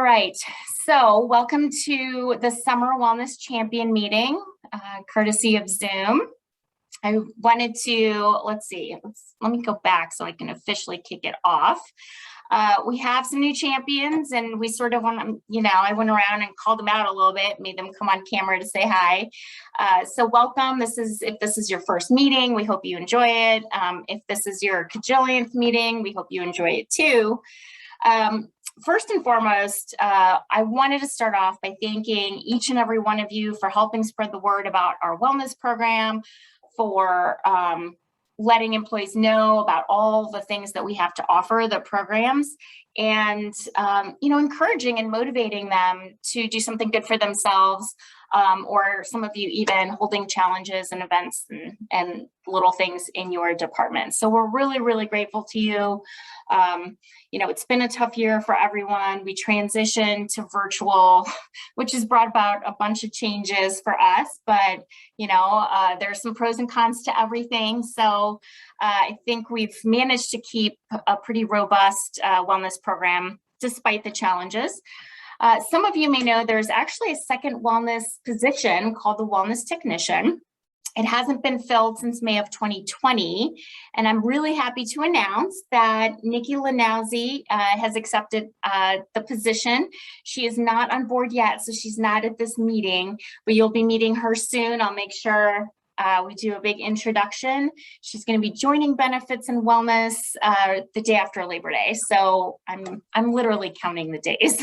right, so welcome to the Summer Wellness Champion meeting, courtesy of Zoom. I wanted to, let me go back so I can officially kick it off. We have some new champions and we sort of want to, I went around and called them out a little bit, made them come on camera to say hi. So welcome. If this is your first meeting, we hope you enjoy it. If this is your cajillionth meeting, we hope you enjoy it too. First and foremost, I wanted to start off by thanking each and every one of you for helping spread the word about our wellness program, for letting employees know about all the things that we have to offer, the programs, and encouraging and motivating them to do something good for themselves, or some of you even holding challenges and events and little things in your department. So we're really, really grateful to you. It's been a tough year for everyone. We transitioned to virtual, which has brought about a bunch of changes for us, but there's some pros and cons to everything. So I think we've managed to keep a pretty robust wellness program despite the challenges. Some of you may know there's actually a second wellness position called the wellness technician. It hasn't been filled since May of 2020, and I'm really happy to announce that Nikki Lanowski has accepted the position. She is not on board yet, so she's not at this meeting, but you'll be meeting her soon. I'll make sure we do a big introduction. She's going to be joining Benefits and Wellness the day after Labor Day, so I'm literally counting the days.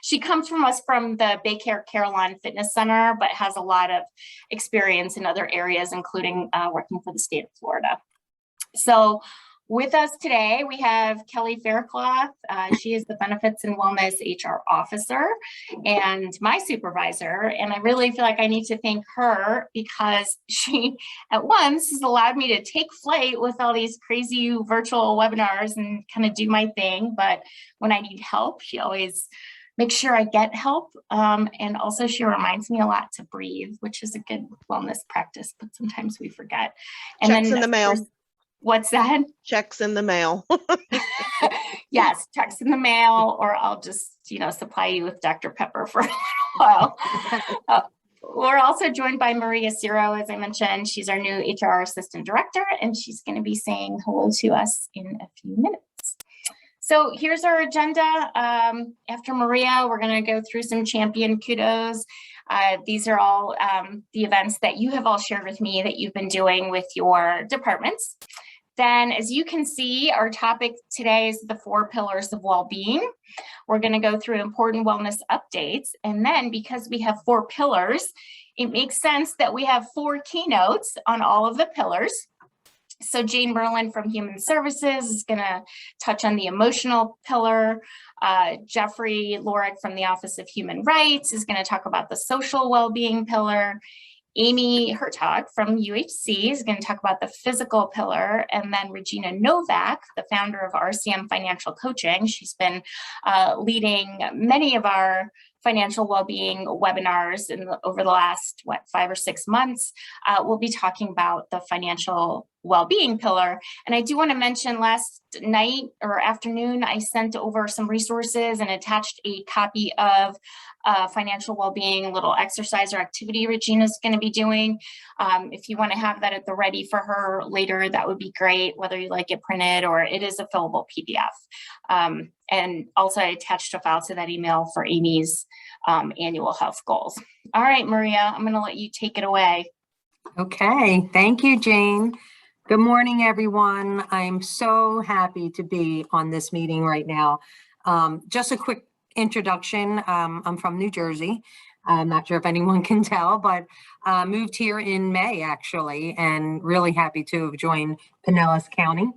She comes from the Baycare Carillon Fitness Center, but has a lot of experience in other areas, including working for the state of Florida. So with us today, we have Kelly Faircloth. She is the Benefits and Wellness HR Officer and my supervisor. And I really feel like I need to thank her because she, at once, has allowed me to take flight with all these crazy virtual webinars and kind of do my thing. But when I need help, she always makes sure I get help. And also she reminds me a lot to breathe, which is a good wellness practice, but sometimes we forget. And checks in the mail. What's that? Checks in the mail. Yes, checks in the mail, or I'll just, supply you with Dr. Pepper for a while. We're also joined by Maria Ciro, as I mentioned. She's our new HR Assistant Director, and she's going to be saying hello to us in a few minutes. So here's our agenda. After Maria, we're going to go through some champion kudos. These are all the events that you have all shared with me that you've been doing with your departments. Then, as you can see, our topic today is the 4 pillars of well-being. We're going to go through important wellness updates. And then, because we have 4 pillars, it makes sense that we have 4 keynotes on all of the pillars. So Jane Merlin from Human Services is going to touch on the emotional pillar. Jeffrey Lorick from the Office of Human Rights is going to talk about the social well-being pillar. Amy Hertog from UHC is going to talk about the physical pillar, and then Regina Novak, the founder of RCM Financial Coaching, she's been leading many of our financial well-being webinars over the last, 5 or 6 months. We'll be talking about the financial well-being pillar. And I do want to mention last night or afternoon, I sent over some resources and attached a copy of financial well-being little exercise or activity Regina's going to be doing. If you want to have that at the ready for her later, that would be great, whether you like it printed or it is a fillable PDF. And also I attached a file to that email for Amy's annual health goals. All right, Maria, I'm going to let you take it away. Okay, thank you, Jane. Good morning, everyone. I'm so happy to be on this meeting right now. Just a quick introduction. I'm from New Jersey. I'm not sure if anyone can tell, but moved here in May, actually, and really happy to have joined Pinellas County.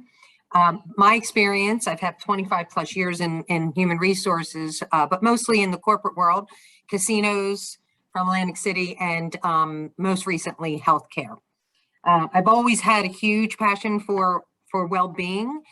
My experience, I've had 25 plus years in human resources, but mostly in the corporate world, casinos from Atlantic City, and most recently healthcare. I've always had a huge passion for well-being,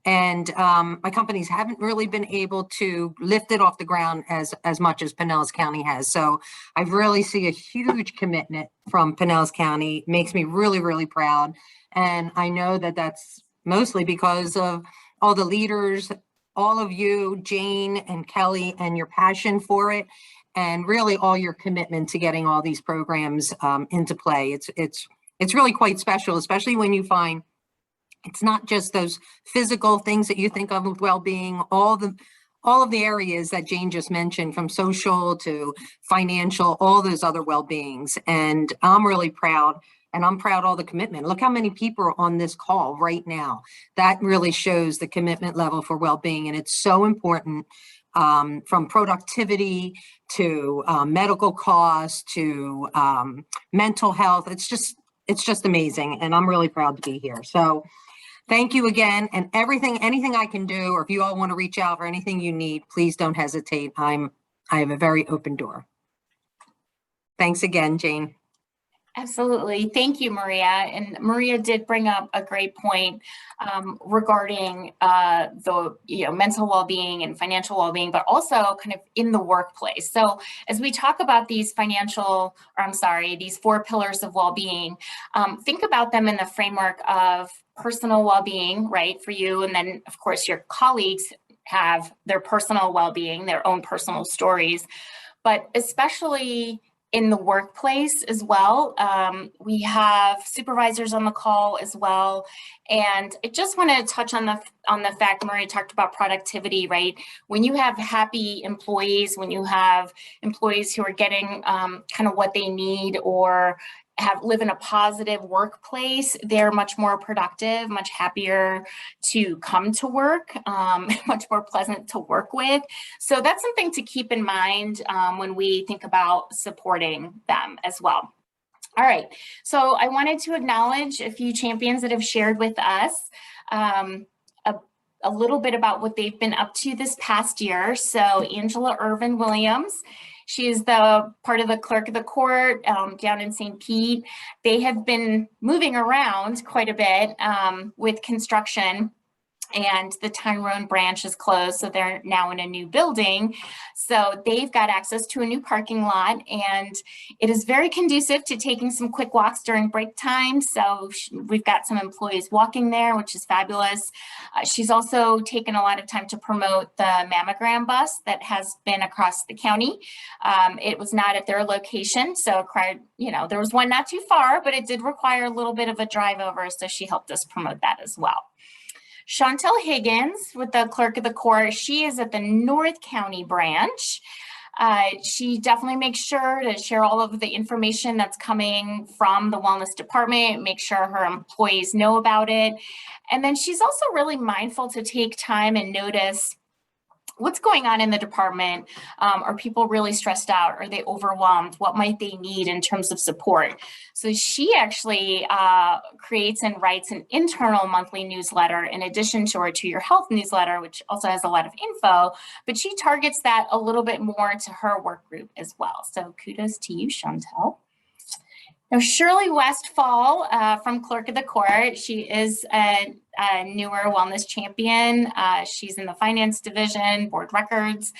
and my companies haven't really been able to lift it off the ground as much as Pinellas County has. So I really see a huge commitment from Pinellas County. It makes me really, really proud. And I know that that's mostly because of all the leaders, all of you, Jane and Kelly, and your passion for it, and really all your commitment to getting all these programs into play. It's really quite special, especially when you find it's not just those physical things that you think of with well-being, all of the areas that Jane just mentioned, from social to financial, all those other well-beings. And I'm really proud, and I'm proud of all the commitment. Look how many people are on this call right now. That really shows the commitment level for well-being, and it's so important, from productivity to medical costs to mental health. It's just amazing, and I'm really proud to be here. So thank you again, and anything I can do, or if you all want to reach out for anything you need, please don't hesitate. I have a very open door. Thanks again, Jane. Absolutely. Thank you, Maria. And Maria did bring up a great point regarding the mental well-being and financial well-being, but also kind of in the workplace. So as we talk about these these 4 pillars of well-being, think about them in the framework of personal well-being, right, for you. And then, of course, your colleagues have their personal well-being, their own personal stories, but especially in the workplace as well. We have supervisors on the call as well. And I just want to touch on the fact Maria talked about productivity, right? When you have happy employees, when you have employees who are getting kind of what they need or live in a positive workplace, they're much more productive, much happier to come to work, much more pleasant to work with. So that's something to keep in mind when we think about supporting them as well. All right, so I wanted to acknowledge a few champions that have shared with us a little bit about what they've been up to this past year. So Angela Irvin Williams, she is the part of the clerk of the court down in St. Pete. They have been moving around quite a bit with construction, and the Tyrone branch is closed, so they're now in a new building. So they've got access to a new parking lot, and it is very conducive to taking some quick walks during break time. So we've got some employees walking there, which is fabulous. She's also taken a lot of time to promote the mammogram bus that has been across the county. It was not at their location, so there was one not too far, but it did require a little bit of a drive over, so she helped us promote that as well. Chantel Higgins with the clerk of the court, she is at the North County branch. She definitely makes sure to share all of the information that's coming from the wellness department, make sure her employees know about it. And then she's also really mindful to take time and notice what's going on in the department. Are people really stressed out? Are they overwhelmed? What might they need in terms of support? So she actually creates and writes an internal monthly newsletter in addition to her To Your Health newsletter, which also has a lot of info, but she targets that a little bit more to her work group as well. So kudos to you, Chantel. Now, Shirley Westfall from Clerk of the Court, she is a newer wellness champion. She's in the finance division, board records.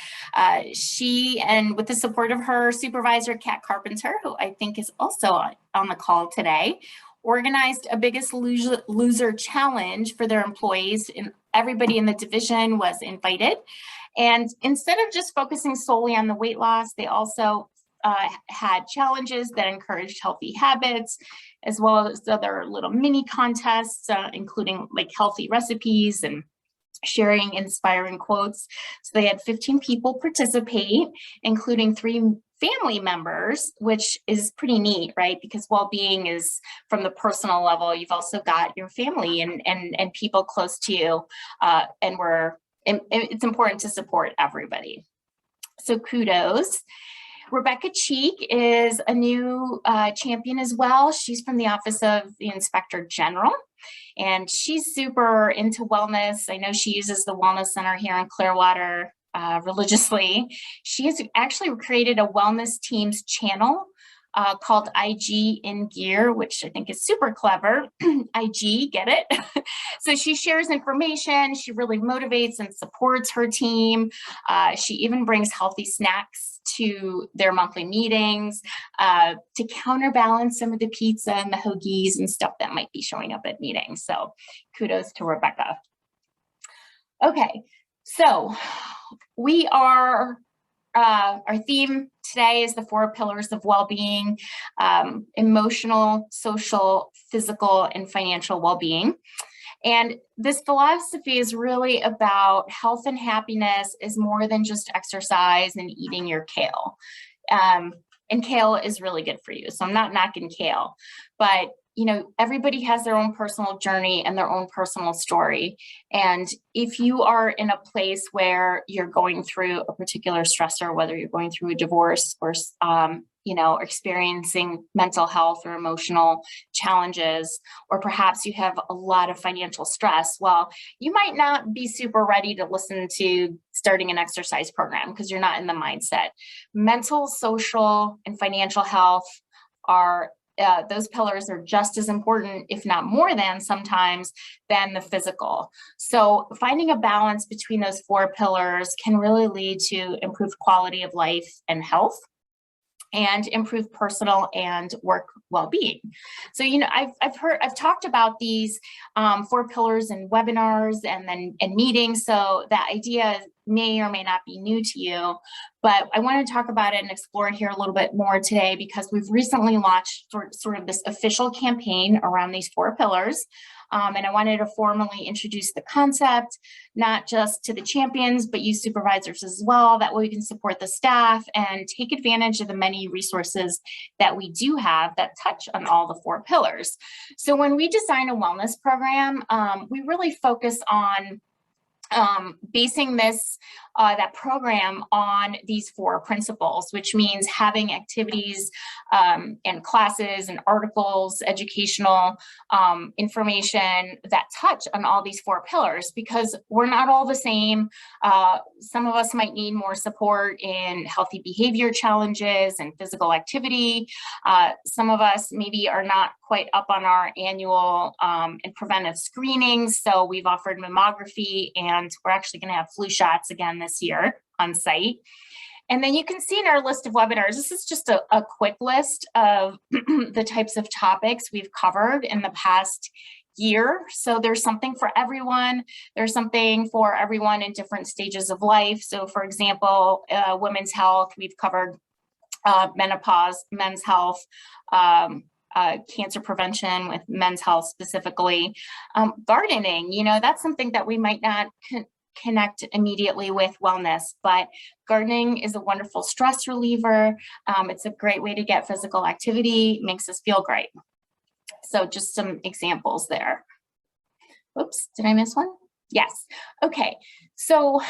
She, and with the support of her supervisor, Kat Carpenter, who I think is also on the call today, organized a Biggest Loser challenge for their employees, and everybody in the division was invited. And instead of just focusing solely on the weight loss, they also had challenges that encouraged healthy habits, as well as other little mini contests, including like healthy recipes and sharing inspiring quotes. So they had 15 people participate, including 3 family members, which is pretty neat, right? Because well-being is from the personal level. You've also got your family and people close to you, and it's important to support everybody. So kudos. Rebecca Cheek is a new champion as well. She's from the Office of the Inspector General, and she's super into wellness. I know she uses the Wellness Center here in Clearwater religiously. She has actually created a wellness teams channel called IG in Gear, which I think is super clever. IG, get it? So she shares information. She really motivates and supports her team. She even brings healthy snacks to their monthly meetings to counterbalance some of the pizza and the hoagies and stuff that might be showing up at meetings. So kudos to Rebecca. Okay, So our theme today is the 4 pillars of well-being, emotional, social, physical, and financial well-being. And this philosophy is really about health and happiness is more than just exercise and eating your kale. And kale is really good for you. So I'm not knocking kale, but everybody has their own personal journey and their own personal story. And if you are in a place where you're going through a particular stressor, whether you're going through a divorce or, experiencing mental health or emotional challenges, or perhaps you have a lot of financial stress, well, you might not be super ready to listen to starting an exercise program because you're not in the mindset. Mental, social, and financial health are those pillars are just as important, if not more than sometimes, than the physical. So finding a balance between those 4 pillars can really lead to improved quality of life and health, and improve personal and work well-being. So, I've talked about these 4 pillars in webinars and meetings. So the idea may or may not be new to you, but I want to talk about it and explore it here a little bit more today because we've recently launched sort of this official campaign around these 4 pillars. And I wanted to formally introduce the concept, not just to the champions, but you supervisors as well. That way we can support the staff and take advantage of the many resources that we do have that touch on all the 4 pillars. So when we design a wellness program, we really focus on basing that program on these 4 principles, which means having activities and classes and articles, educational information that touch on all these 4 pillars, because we're not all the same. Some of us might need more support in healthy behavior challenges and physical activity. Some of us maybe are not quite up on our annual and preventive screenings. So we've offered mammography, and we're actually going to have flu shots again this year on site. And then you can see in our list of webinars, this is just a quick list of the types of topics we've covered in the past year. So there's something for everyone. There's something for everyone in different stages of life. So for example, women's health, we've covered menopause, men's health, cancer prevention with men's health specifically. Gardening, that's something that we might not connect immediately with wellness, but gardening is a wonderful stress reliever. It's a great way to get physical activity, makes us feel great. So just some examples there. Oops, did I miss one? Yes. Okay. So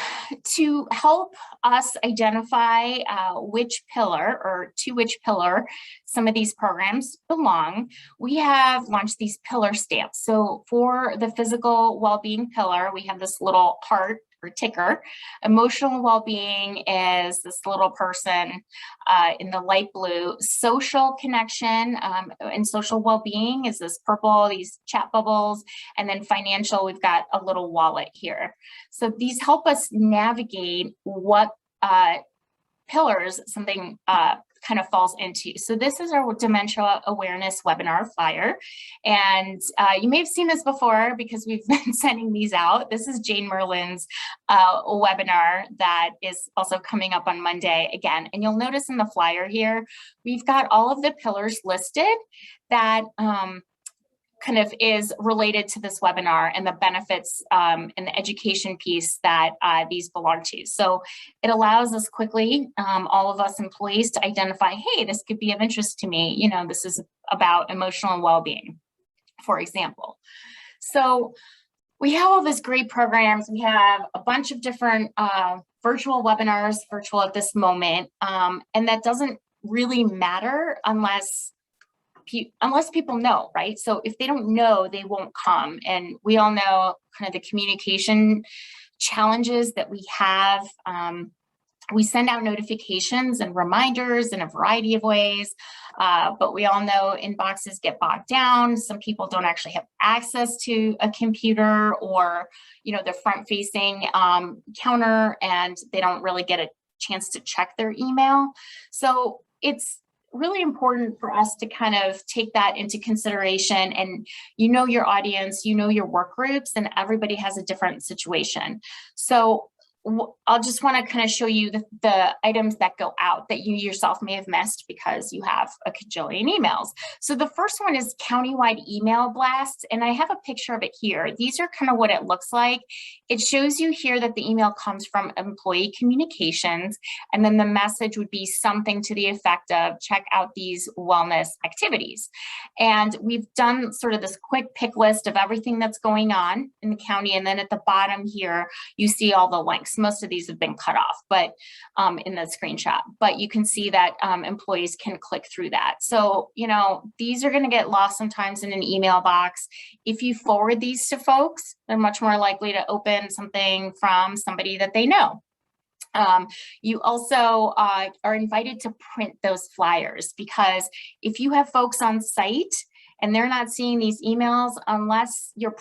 to help us identify which pillar or to which pillar some of these programs belong, we have launched these pillar stamps. So for the physical well-being pillar, we have this little heart or ticker. Emotional well-being is this little person in the light blue. Social connection and social well-being is this purple, these chat bubbles. And then financial, we've got a little wallet here. So these help us navigate what pillars something kind of falls into. So this is our dementia awareness webinar flyer. And you may have seen this before because we've been sending these out. This is Jane Merlin's webinar that is also coming up on Monday again. And you'll notice in the flyer here, we've got all of the pillars listed that kind of is related to this webinar and the benefits and the education piece that these belong to. So it allows us quickly, all of us employees, to identify, hey, this could be of interest to me. This is about emotional well-being, for example. So we have all these great programs. We have a bunch of different virtual webinars, virtual at this moment, and that doesn't really matter unless people know, right? So if they don't know, they won't come. And we all know kind of the communication challenges that we have. We send out notifications and reminders in a variety of ways, but we all know inboxes get bogged down. Some people don't actually have access to a computer or, the front-facing counter, and they don't really get a chance to check their email. So it's really important for us to kind of take that into consideration. And your audience, your work groups, and everybody has a different situation. So I'll just want to kind of show you the items that go out that you yourself may have missed because you have a cajillion emails. So the first one is countywide email blasts, and I have a picture of it here. These are kind of what it looks like. It shows you here that the email comes from employee communications, and then the message would be something to the effect of check out these wellness activities. And we've done sort of this quick pick list of everything that's going on in the county, and then at the bottom here, you see all the links. Most of these have been cut off, but in the screenshot, but you can see that employees can click through that. So, you know, these are going to get lost sometimes in an email box. If you forward these to folks, they're much more likely to open something from somebody that they know. You also are invited to print those flyers, because if you have folks on site and they're not seeing these emails, unless you're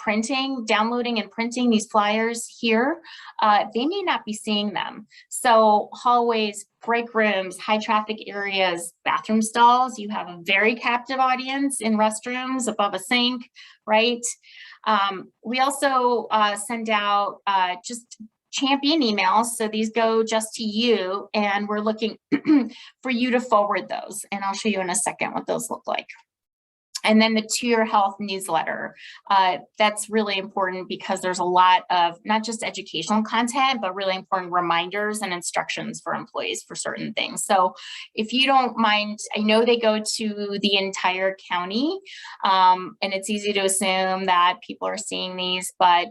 downloading and printing these flyers here, they may not be seeing them. So hallways, break rooms, high traffic areas, bathroom stalls, you have a very captive audience in restrooms above a sink, right? We also send out just champion emails. So these go just to you, and we're looking for you to forward those. And I'll show you in a second what those look like. And then the To Your Health newsletter, that's really important because there's a lot of not just educational content, but really important reminders and instructions for employees for certain things. So if you don't mind, I know they go to the entire county, and it's easy to assume that people are seeing these, but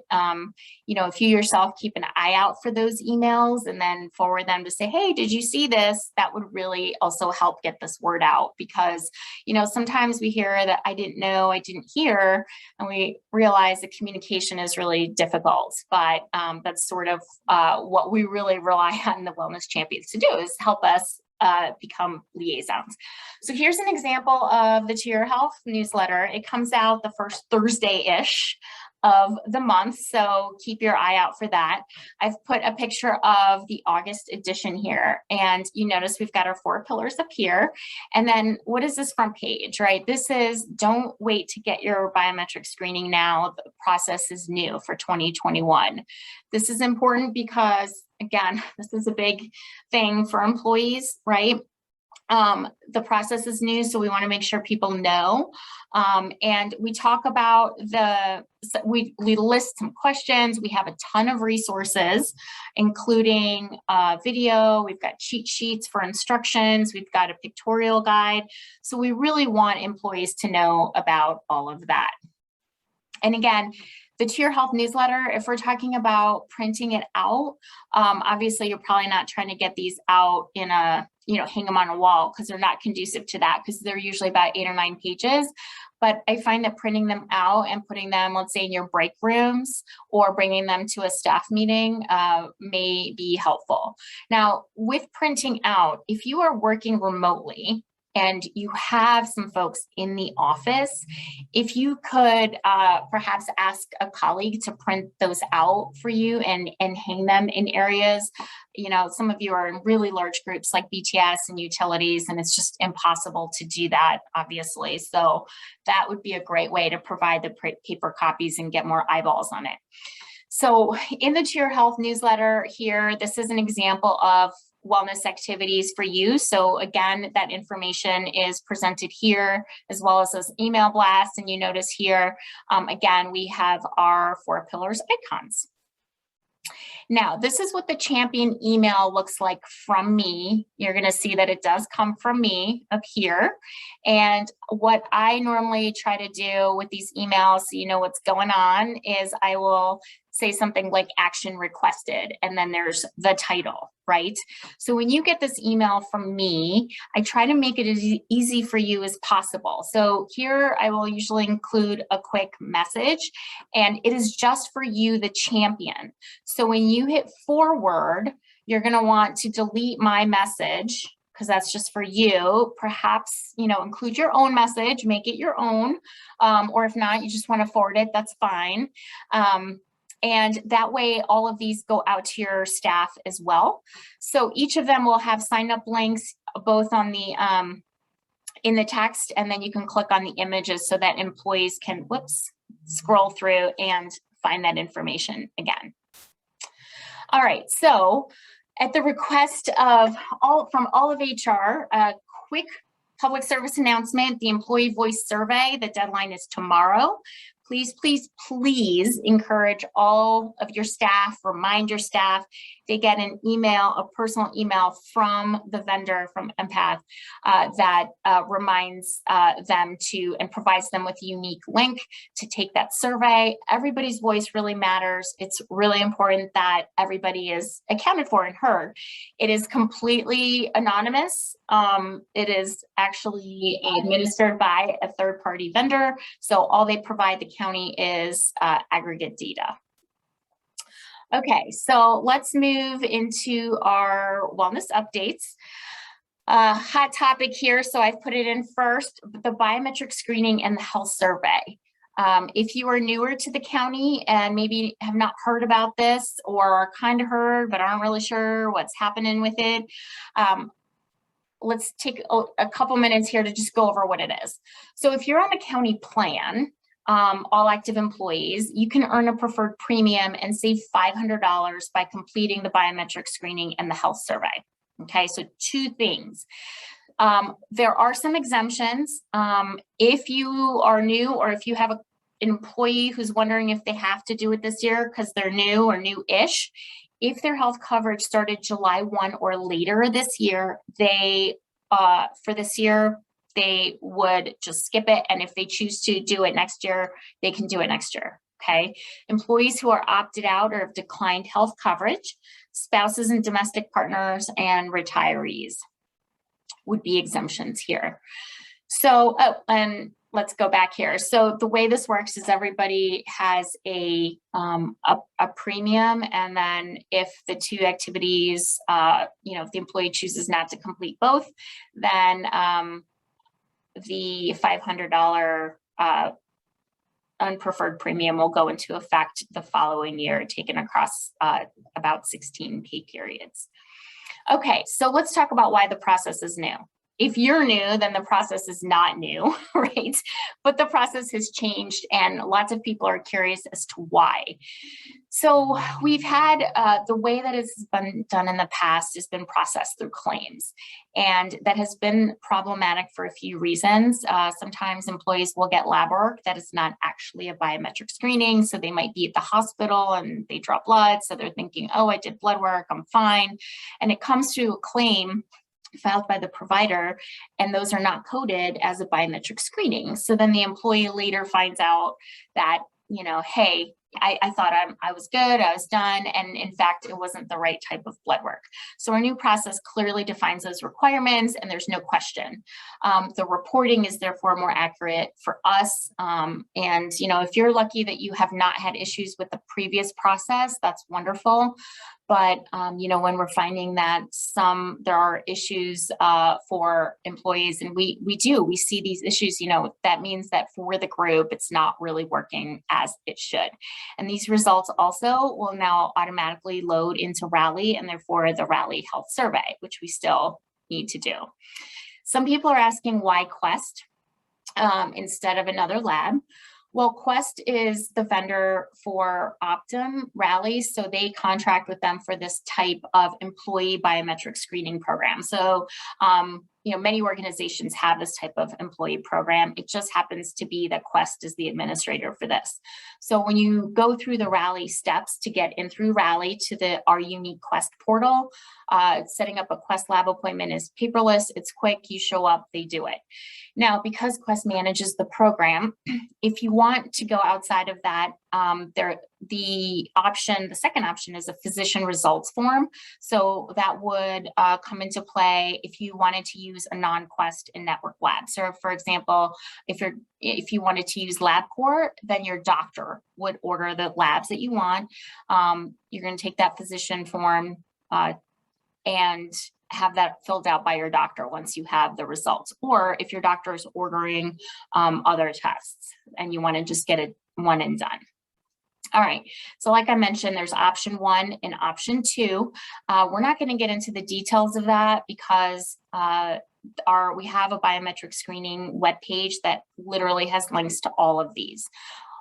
you know, if you yourself keep an eye out for those emails and then forward them to say, hey, did you see this? That would really also help get this word out, because, you know, sometimes we hear that I didn't know, I didn't hear, and we realize the communication is really difficult, but that's sort of what we really rely on the Wellness Champions to do, is help us become liaisons. So here's an example of the To Your Health newsletter. It comes out the first Thursday-ish of the month, so keep your eye out for that. I've put a picture of the August edition here, and you notice we've got our 4 pillars up here. And then what is this front page, right? This is, don't wait to get your biometric screening now. The process is new for 2021. This is important because, again, this is a big thing for employees, right? The process is new, so we want to make sure people know. And we talk about we list some questions. We have a ton of resources, including video. We've got cheat sheets for instructions. We've got a pictorial guide. So we really want employees to know about all of that. And again, the To Your Health newsletter, if we're talking about printing it out, obviously you're probably not trying to get these out in a, you know, hang them on a wall, because they're not conducive to that, because they're usually about 8 or 9 pages. But I find that printing them out and putting them, let's say, in your break rooms or bringing them to a staff meeting may be helpful. Now, with printing out, if you are working remotely and you have some folks in the office, if you could perhaps ask a colleague to print those out for you and hang them in areas. You know, some of you are in really large groups like BTS and utilities, and it's just impossible to do that, obviously. So that would be a great way to provide the paper copies and get more eyeballs on it. So in the To Your Health newsletter here, this is an example of wellness activities for you. So again, that information is presented here, as well as those email blasts. And you notice here, again, we have our 4 pillars icons. Now, this is what the champion email looks like from me. You're going to see that it does come from me up here. And what I normally try to do with these emails, so you know what's going on, is I will say something like action requested, and then there's the title, right? So when you get this email from me, I try to make it as easy for you as possible. So here I will usually include a quick message, and it is just for you, the champion. So when you hit forward, you're going to want to delete my message, because that's just for you. Perhaps, you know, include your own message, make it your own, or if not, you just want to forward it, that's fine. And that way, all of these go out to your staff as well. So each of them will have sign up links, both on the in the text, and then you can click on the images so that employees can, scroll through and find that information again. All right, so at the request of all of HR, a quick public service announcement, the employee voice survey, the deadline is tomorrow. Please, please, please encourage all of your staff, remind your staff, they get an email, a personal email from the vendor, from Empath, that reminds them to, and provides them with a unique link to take that survey. Everybody's voice really matters. It's really important that everybody is accounted for and heard. It is completely anonymous. It is actually administered by a third-party vendor. So all they provide the county is aggregate data. Okay, so let's move into our wellness updates. Hot topic here, so I've put it in first, the biometric screening and the health survey. If you are newer to the county and maybe have not heard about this, or kind of heard but aren't really sure what's happening with it, let's take a couple minutes here to just go over what it is. So if you're on the county plan, all active employees, you can earn a preferred premium and save $500 by completing the biometric screening and the health survey. Okay, so two things. There are some exemptions. If you are new, or if you have an employee who's wondering if they have to do it this year because they're new or new-ish, if their health coverage started July 1 or later this year, they, for this year, they would just skip it. And if they choose to do it next year, they can do it next year, okay? Employees who are opted out or have declined health coverage, spouses and domestic partners, and retirees would be exemptions here. So, and let's go back here. So the way this works is everybody has a premium, and then if the two activities, if the employee chooses not to complete both, then the $500 unpreferred premium will go into effect the following year, taken across about 16 pay periods. Okay, so let's talk about why the process is new. If you're new, then the process is not new, right? But the process has changed, and lots of people are curious as to why. So we've had the way that it's been done in the past has been processed through claims, and that has been problematic for a few reasons. Sometimes employees will get lab work that is not actually a biometric screening, so they might be at the hospital and they draw blood, so they're thinking, oh, I did blood work, I'm fine, and it comes through a claim filed by the provider, and those are not coded as a biometric screening. So then the employee later finds out that, hey, I thought I was good, I was done, and in fact, it wasn't the right type of blood work. So our new process clearly defines those requirements, and there's no question. The reporting is therefore more accurate for us. And, if you're lucky that you have not had issues with the previous process, that's wonderful. But, when we're finding that there are issues for employees, and we see these issues, that means that for the group, it's not really working as it should. And these results also will now automatically load into Rally, and therefore the Rally Health Survey, which we still need to do. Some people are asking why Quest instead of another lab. Well, Quest is the vendor for Optum Rally, so they contract with them for this type of employee biometric screening program. So, many organizations have this type of employee program. It just happens to be that Quest is the administrator for this. So when you go through the Rally steps to get in through Rally to our unique Quest portal, setting up a Quest lab appointment is paperless, it's quick, you show up, they do it. Now, because Quest manages the program, if you want to go outside of that, the second option is a physician results form. So that would come into play if you wanted to use a non-Quest in-network lab. So for example, if you wanted to use LabCorp, then your doctor would order the labs that you want. You're going to take that physician form and have that filled out by your doctor once you have the results. Or if your doctor is ordering other tests and you want to just get it one and done. All right, so like I mentioned, there's option 1 and option 2. We're not going to get into the details of that because we have a biometric screening webpage that literally has links to all of these.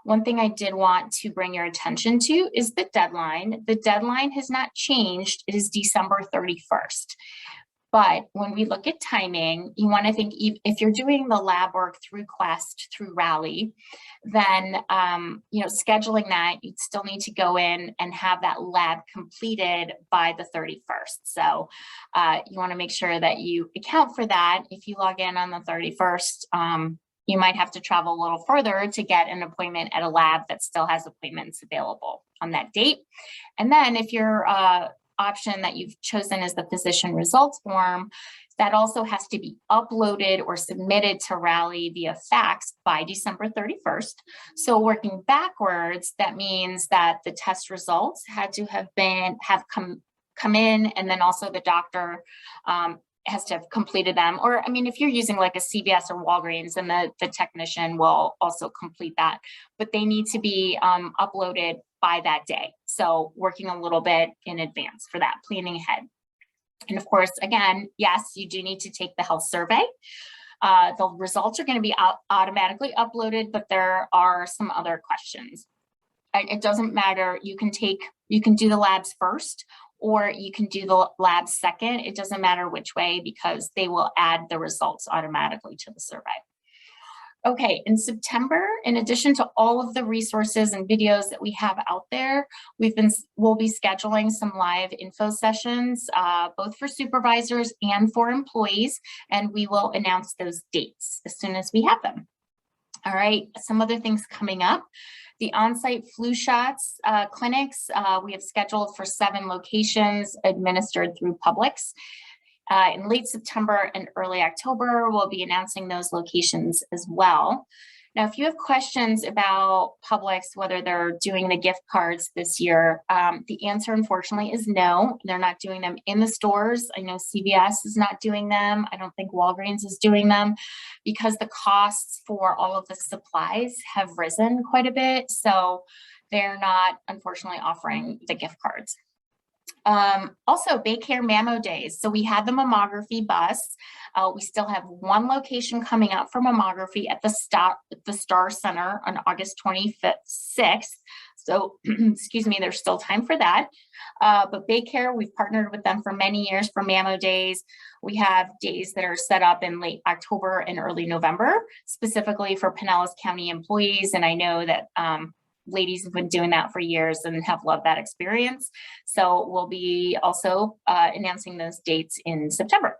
One thing I did want to bring your attention to is the deadline. The deadline has not changed. It is December 31st. But when we look at timing, you want to think if you're doing the lab work through Quest, through Rally, then scheduling that, you'd still need to go in and have that lab completed by the 31st. So you want to make sure that you account for that. If you log in on the 31st, you might have to travel a little further to get an appointment at a lab that still has appointments available on that date. And then if your option that you've chosen is the physician results form, that also has to be uploaded or submitted to Rally via fax by December 31st. So working backwards, that means that the test results had to have come in, and then also the doctor has to have completed them. Or, I mean, if you're using like a CVS or Walgreens, then the technician will also complete that, but they need to be uploaded by that day. So working a little bit in advance for that, planning ahead. And of course, again, yes, you do need to take the health survey. The results are going to be automatically uploaded, but there are some other questions. It doesn't matter. You can do the labs first, or you can do the labs second. It doesn't matter which way, because they will add the results automatically to the survey. Okay, in September, in addition to all of the resources and videos that we have out there, we'll be scheduling some live info sessions, both for supervisors and for employees, and we will announce those dates as soon as we have them. All right, some other things coming up. The on-site flu shots clinics, we have scheduled for 7 locations administered through Publix. In late September and early October, we'll be announcing those locations as well. Now, if you have questions about Publix, whether they're doing the gift cards this year, the answer, unfortunately, is no. They're not doing them in the stores. I know CVS is not doing them. I don't think Walgreens is doing them, because the costs for all of the supplies have risen quite a bit. So they're not, unfortunately, offering the gift cards. Also, Baycare Mammo Days. So we had the mammography bus. We still have 1 location coming up for mammography at the Star Center on August 26th. So, excuse me, there's still time for that. But Baycare, we've partnered with them for many years for Mammo Days. We have days that are set up in late October and early November, specifically for Pinellas County employees. And I know that ladies have been doing that for years and have loved that experience. So we'll be also announcing those dates in September.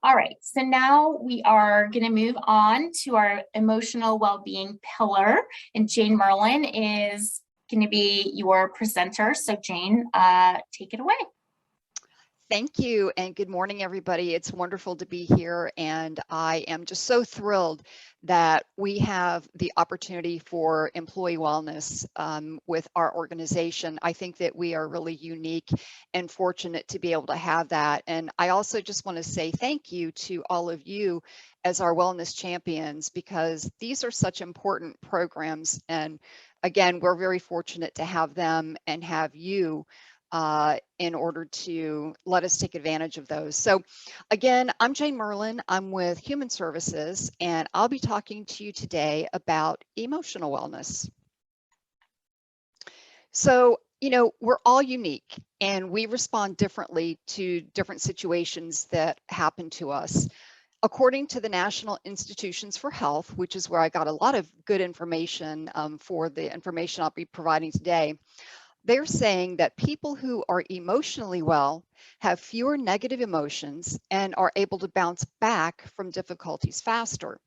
All right, so now we are going to move on to our emotional well-being pillar, and Jane Merlin is going to be your presenter. So Jane, take it away. Thank you, and good morning, everybody. It's wonderful to be here, and I am just so thrilled that we have the opportunity for employee wellness with our organization. I think that we are really unique and fortunate to be able to have that. And I also just want to say thank you to all of you as our wellness champions, because these are such important programs. And again, we're very fortunate to have them and have you in order to let us take advantage of those. So again, I'm Jane Merlin. I'm with Human Services, and I'll be talking to you today about emotional wellness. So, you know, we're all unique and we respond differently to different situations that happen to us. According to the National Institutions for Health, which is where I got a lot of good information for the information I'll be providing today, they're saying that people who are emotionally well have fewer negative emotions and are able to bounce back from difficulties faster.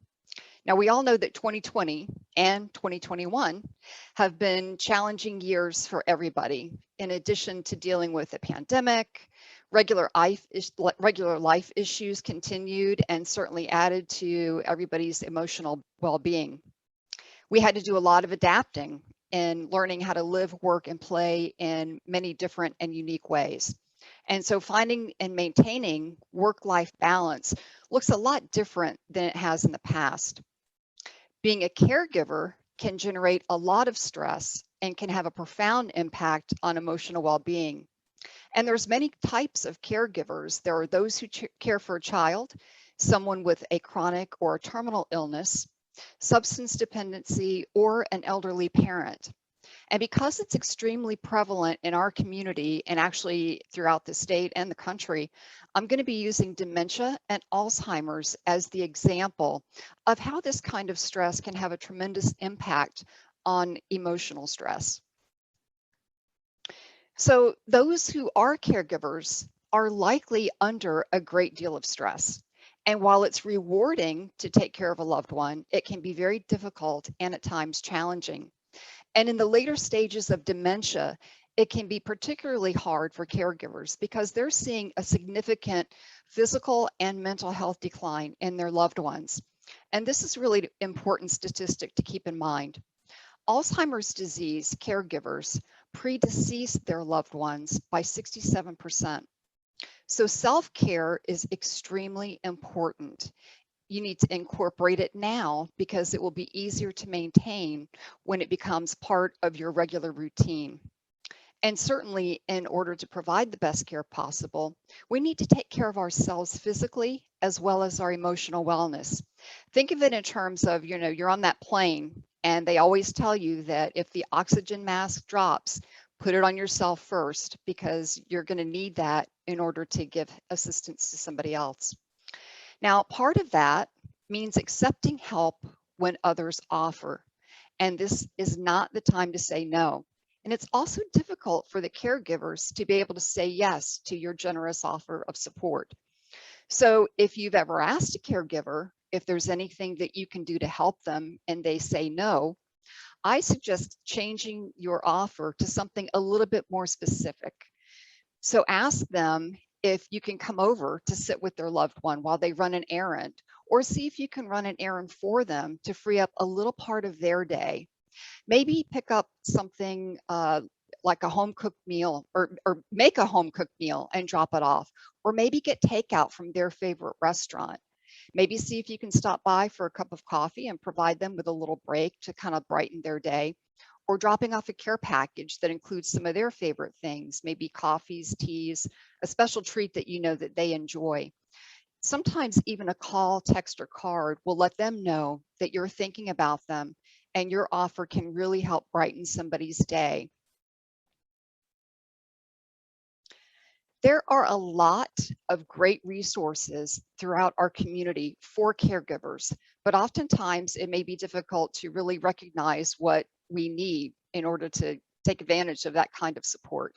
Now, we all know that 2020 and 2021 have been challenging years for everybody. In addition to dealing with a pandemic, regular life issues continued and certainly added to everybody's emotional well-being. We had to do a lot of adapting and learning how to live, work, and play in many different and unique ways. And so finding and maintaining work-life balance looks a lot different than it has in the past. Being a caregiver can generate a lot of stress and can have a profound impact on emotional well-being. And there's many types of caregivers. There are those who care for a child, someone with a chronic or a terminal illness, substance dependency, or an elderly parent. And because it's extremely prevalent in our community and actually throughout the state and the country, I'm going to be using dementia and Alzheimer's as the example of how this kind of stress can have a tremendous impact on emotional stress. So those who are caregivers are likely under a great deal of stress. And while it's rewarding to take care of a loved one, it can be very difficult and at times challenging. And in the later stages of dementia, it can be particularly hard for caregivers because they're seeing a significant physical and mental health decline in their loved ones. And this is really an important statistic to keep in mind. Alzheimer's disease caregivers predeceased their loved ones by 67%. So self-care is extremely important. You need to incorporate it now because it will be easier to maintain when it becomes part of your regular routine. And certainly, in order to provide the best care possible, we need to take care of ourselves physically as well as our emotional wellness. Think of it in terms of, you're on that plane and they always tell you that if the oxygen mask drops, put it on yourself first because you're going to need that in order to give assistance to somebody else. Now, part of that means accepting help when others offer. And this is not the time to say no. And it's also difficult for the caregivers to be able to say yes to your generous offer of support. So if you've ever asked a caregiver if there's anything that you can do to help them and they say no, I suggest changing your offer to something a little bit more specific. So ask them if you can come over to sit with their loved one while they run an errand, or see if you can run an errand for them to free up a little part of their day. Maybe pick up something like a home cooked meal or make a home cooked meal and drop it off, or maybe get takeout from their favorite restaurant. Maybe see if you can stop by for a cup of coffee and provide them with a little break to kind of brighten their day, or dropping off a care package that includes some of their favorite things, maybe coffees, teas, a special treat that you know that they enjoy. Sometimes even a call, text, or card will let them know that you're thinking about them and your offer can really help brighten somebody's day. There are a lot of great resources throughout our community for caregivers, but oftentimes it may be difficult to really recognize what we need in order to take advantage of that kind of support.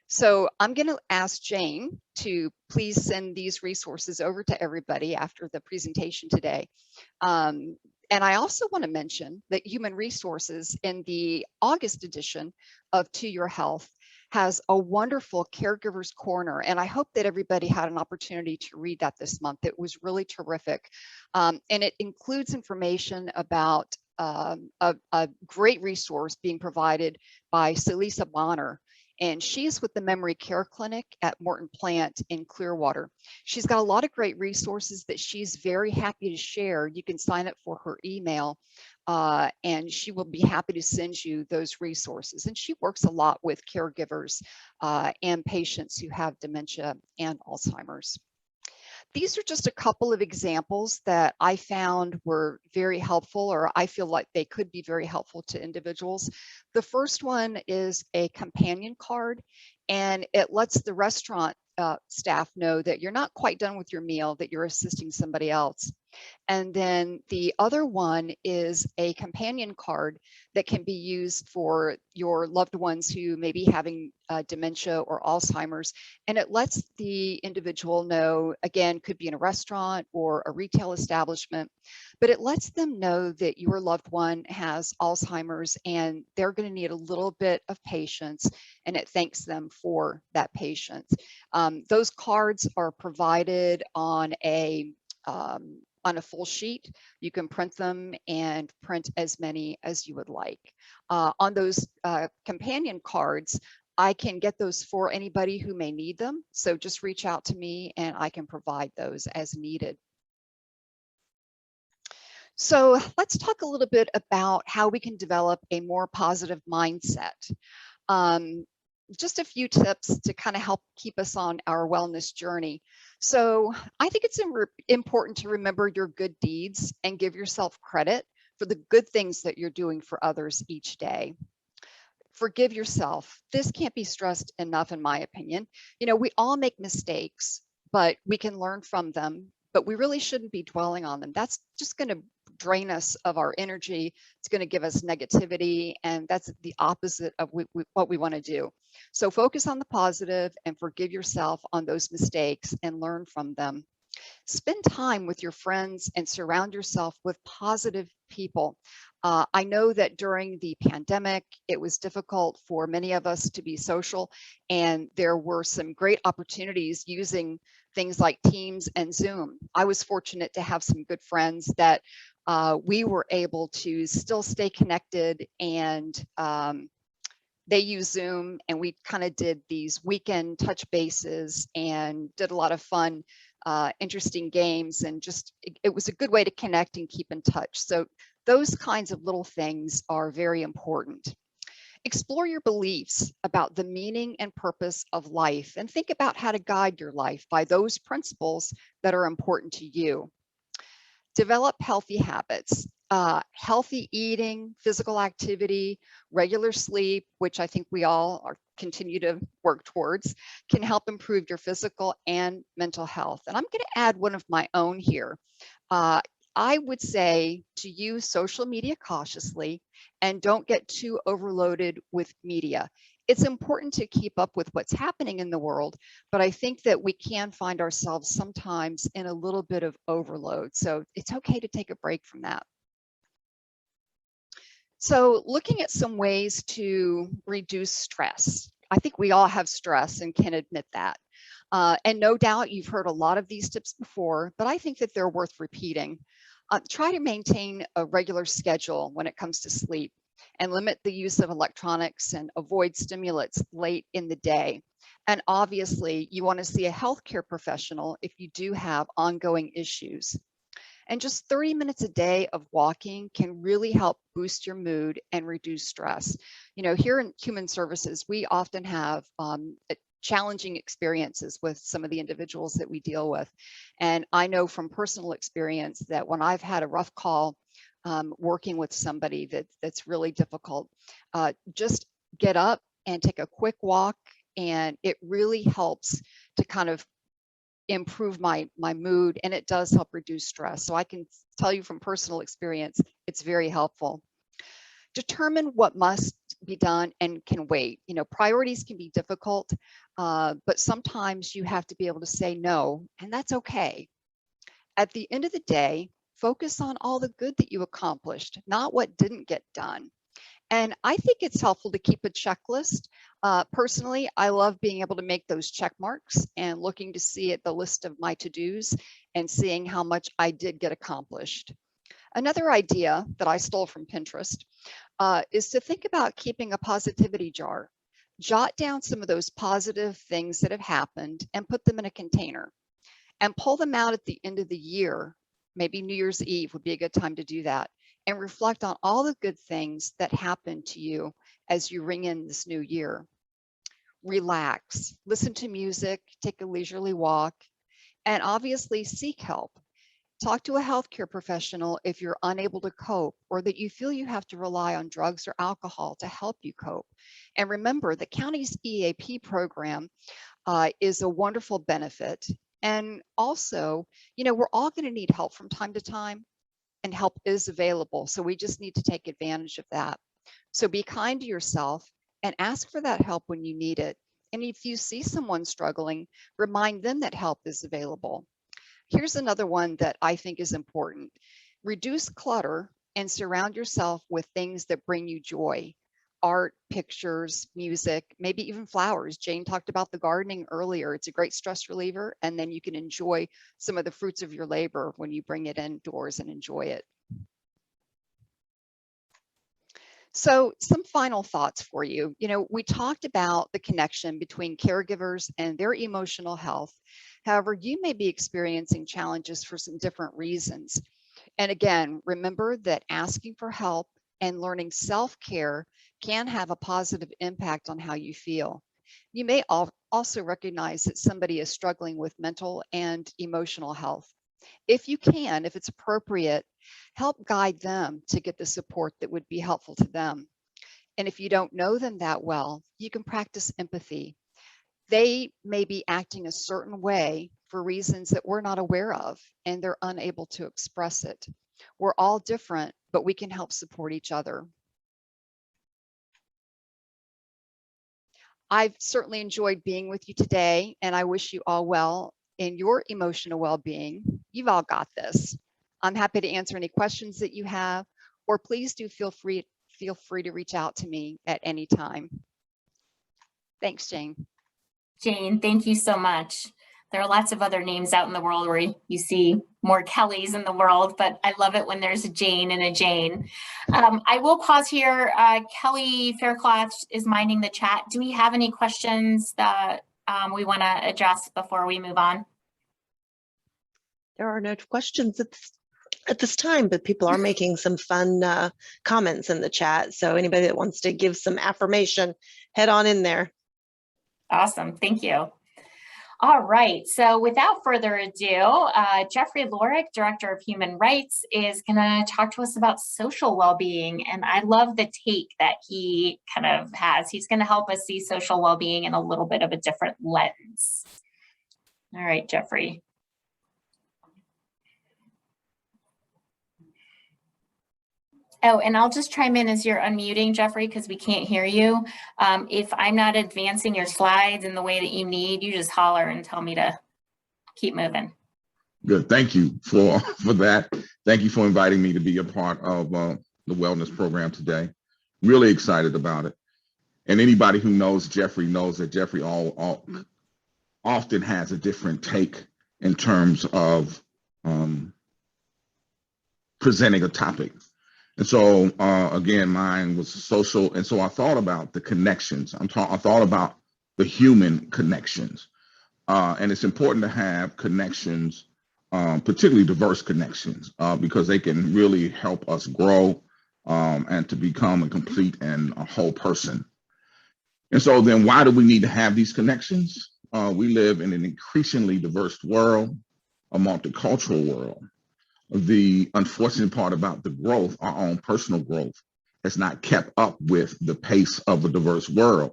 So I'm going to ask Jane to please send these resources over to everybody after the presentation today. And I also want to mention that Human Resources in the August edition of To Your Health has a wonderful Caregivers Corner. And I hope that everybody had an opportunity to read that this month. It was really terrific. And it includes information about a great resource being provided by Celisa Bonner. And she's with the Memory Care Clinic at Morton Plant in Clearwater. She's got a lot of great resources that she's very happy to share. You can sign up for her email and she will be happy to send you those resources. And she works a lot with caregivers and patients who have dementia and Alzheimer's. These are just a couple of examples that I found were very helpful, or I feel like they could be very helpful to individuals. The first one is a companion card, and it lets the restaurant staff know that you're not quite done with your meal, that you're assisting somebody else. And then the other one is a companion card that can be used for your loved ones who may be having dementia or Alzheimer's. And it lets the individual know, again, could be in a restaurant or a retail establishment, but it lets them know that your loved one has Alzheimer's and they're going to need a little bit of patience, and it thanks them for that patience. Those cards are provided on a full sheet. You can print them and print as many as you would like. On those companion cards, I can get those for anybody who may need them. So just reach out to me and I can provide those as needed. So let's talk a little bit about how we can develop a more positive mindset. Just a few tips to kind of help keep us on our wellness journey. So I think it's important to remember your good deeds and give yourself credit for the good things that you're doing for others each day. Forgive yourself. This can't be stressed enough, in my opinion. We all make mistakes, but we can learn from them, but we really shouldn't be dwelling on them. That's just going to drain us of our energy. It's going to give us negativity, and that's the opposite of what we want to do. So focus on the positive and forgive yourself on those mistakes and learn from them. Spend time with your friends and surround yourself with positive people. I know that during the pandemic, it was difficult for many of us to be social, and there were some great opportunities using things like Teams and Zoom. I was fortunate to have some good friends that we were able to still stay connected, and they use Zoom, and we kind of did these weekend touch bases and did a lot of fun, interesting games, and just it was a good way to connect and keep in touch. So those kinds of little things are very important. Explore your beliefs about the meaning and purpose of life, and think about how to guide your life by those principles that are important to you. Develop healthy habits. Healthy eating, physical activity, regular sleep, which I think we all continue to work towards, can help improve your physical and mental health. And I'm going to add one of my own here. I would say to use social media cautiously and don't get too overloaded with media. It's important to keep up with what's happening in the world, but I think that we can find ourselves sometimes in a little bit of overload. So it's okay to take a break from that. So looking at some ways to reduce stress. I think we all have stress and can admit that. And no doubt you've heard a lot of these tips before, but I think that they're worth repeating. Try to maintain a regular schedule when it comes to sleep, and limit the use of electronics and avoid stimulants late in the day. And obviously, you want to see a healthcare professional if you do have ongoing issues. And just 30 minutes a day of walking can really help boost your mood and reduce stress. Here in Human Services, we often have challenging experiences with some of the individuals that we deal with. And I know from personal experience that when I've had a rough call working with somebody that's really difficult, just get up and take a quick walk, and it really helps to kind of improve my mood, and it does help reduce stress. So I can tell you from personal experience, it's very helpful. Determine what must be done and can wait. Priorities can be difficult, but sometimes you have to be able to say no, and that's okay. At the end of the day, focus on all the good that you accomplished, not what didn't get done. And I think it's helpful to keep a checklist. Personally, I love being able to make those check marks and looking to see at the list of my to-dos and seeing how much I did get accomplished. Another idea that I stole from Pinterest is to think about keeping a positivity jar. Jot down some of those positive things that have happened and put them in a container, and pull them out at the end of the year. Maybe New Year's Eve would be a good time to do that, and reflect on all the good things that happened to you as you ring in this new year. Relax, listen to music, take a leisurely walk, and obviously seek help. Talk to a healthcare professional if you're unable to cope, or that you feel you have to rely on drugs or alcohol to help you cope. And remember, the county's EAP program is a wonderful benefit. And also, we're all going to need help from time to time, and help is available. So we just need to take advantage of that. So be kind to yourself and ask for that help when you need it. And if you see someone struggling, remind them that help is available. Here's another one that I think is important. Reduce clutter and surround yourself with things that bring you joy. Art, pictures, music, maybe even flowers. Jane talked about the gardening earlier. It's a great stress reliever, and then you can enjoy some of the fruits of your labor when you bring it indoors and enjoy it. So some final thoughts for you. We talked about the connection between caregivers and their emotional health. However, you may be experiencing challenges for some different reasons. And again, remember that asking for help and learning self-care can have a positive impact on how you feel. You may also recognize that somebody is struggling with mental and emotional health. If you can, if it's appropriate, help guide them to get the support that would be helpful to them. And if you don't know them that well, you can practice empathy. They may be acting a certain way for reasons that we're not aware of, and they're unable to express it. We're all different, but we can help support each other. I've certainly enjoyed being with you today, and I wish you all well in your emotional well-being. You've all got this. I'm happy to answer any questions that you have, or please do feel free to reach out to me at any time. Thanks, Jane. Jane, thank you so much. There are lots of other names out in the world where you see more Kellys in the world, but I love it when there's a Jane and a Jane. I will pause here. Kelly Faircloth is minding the chat. Do we have any questions that we want to address before we move on? There are no questions at this time, but people are making some fun comments in the chat. So anybody that wants to give some affirmation, head on in there. Awesome. Thank you. All right. So without further ado, Jeffrey Lorick, Director of Human Rights, is going to talk to us about social well-being. And I love the take that he kind of has. He's going to help us see social well-being in a little bit of a different lens. All right, Jeffrey. Oh, and I'll just chime in as you're unmuting, Jeffrey, because we can't hear you. If I'm not advancing your slides in the way that you need, you just holler and tell me to keep moving. Good. Thank you for that. Thank you for inviting me to be a part of the wellness program today. Really excited about it. And anybody who knows Jeffrey knows that Jeffrey often has a different take in terms of presenting a topic. And so, again, mine was social. And so I thought about the connections. I thought about the human connections. And it's important to have connections, particularly diverse connections, because they can really help us grow and to become a complete and a whole person. And so then why do we need to have these connections? We live in an increasingly diverse world, a multicultural world. The unfortunate part about the growth, our own personal growth, has not kept up with the pace of a diverse world.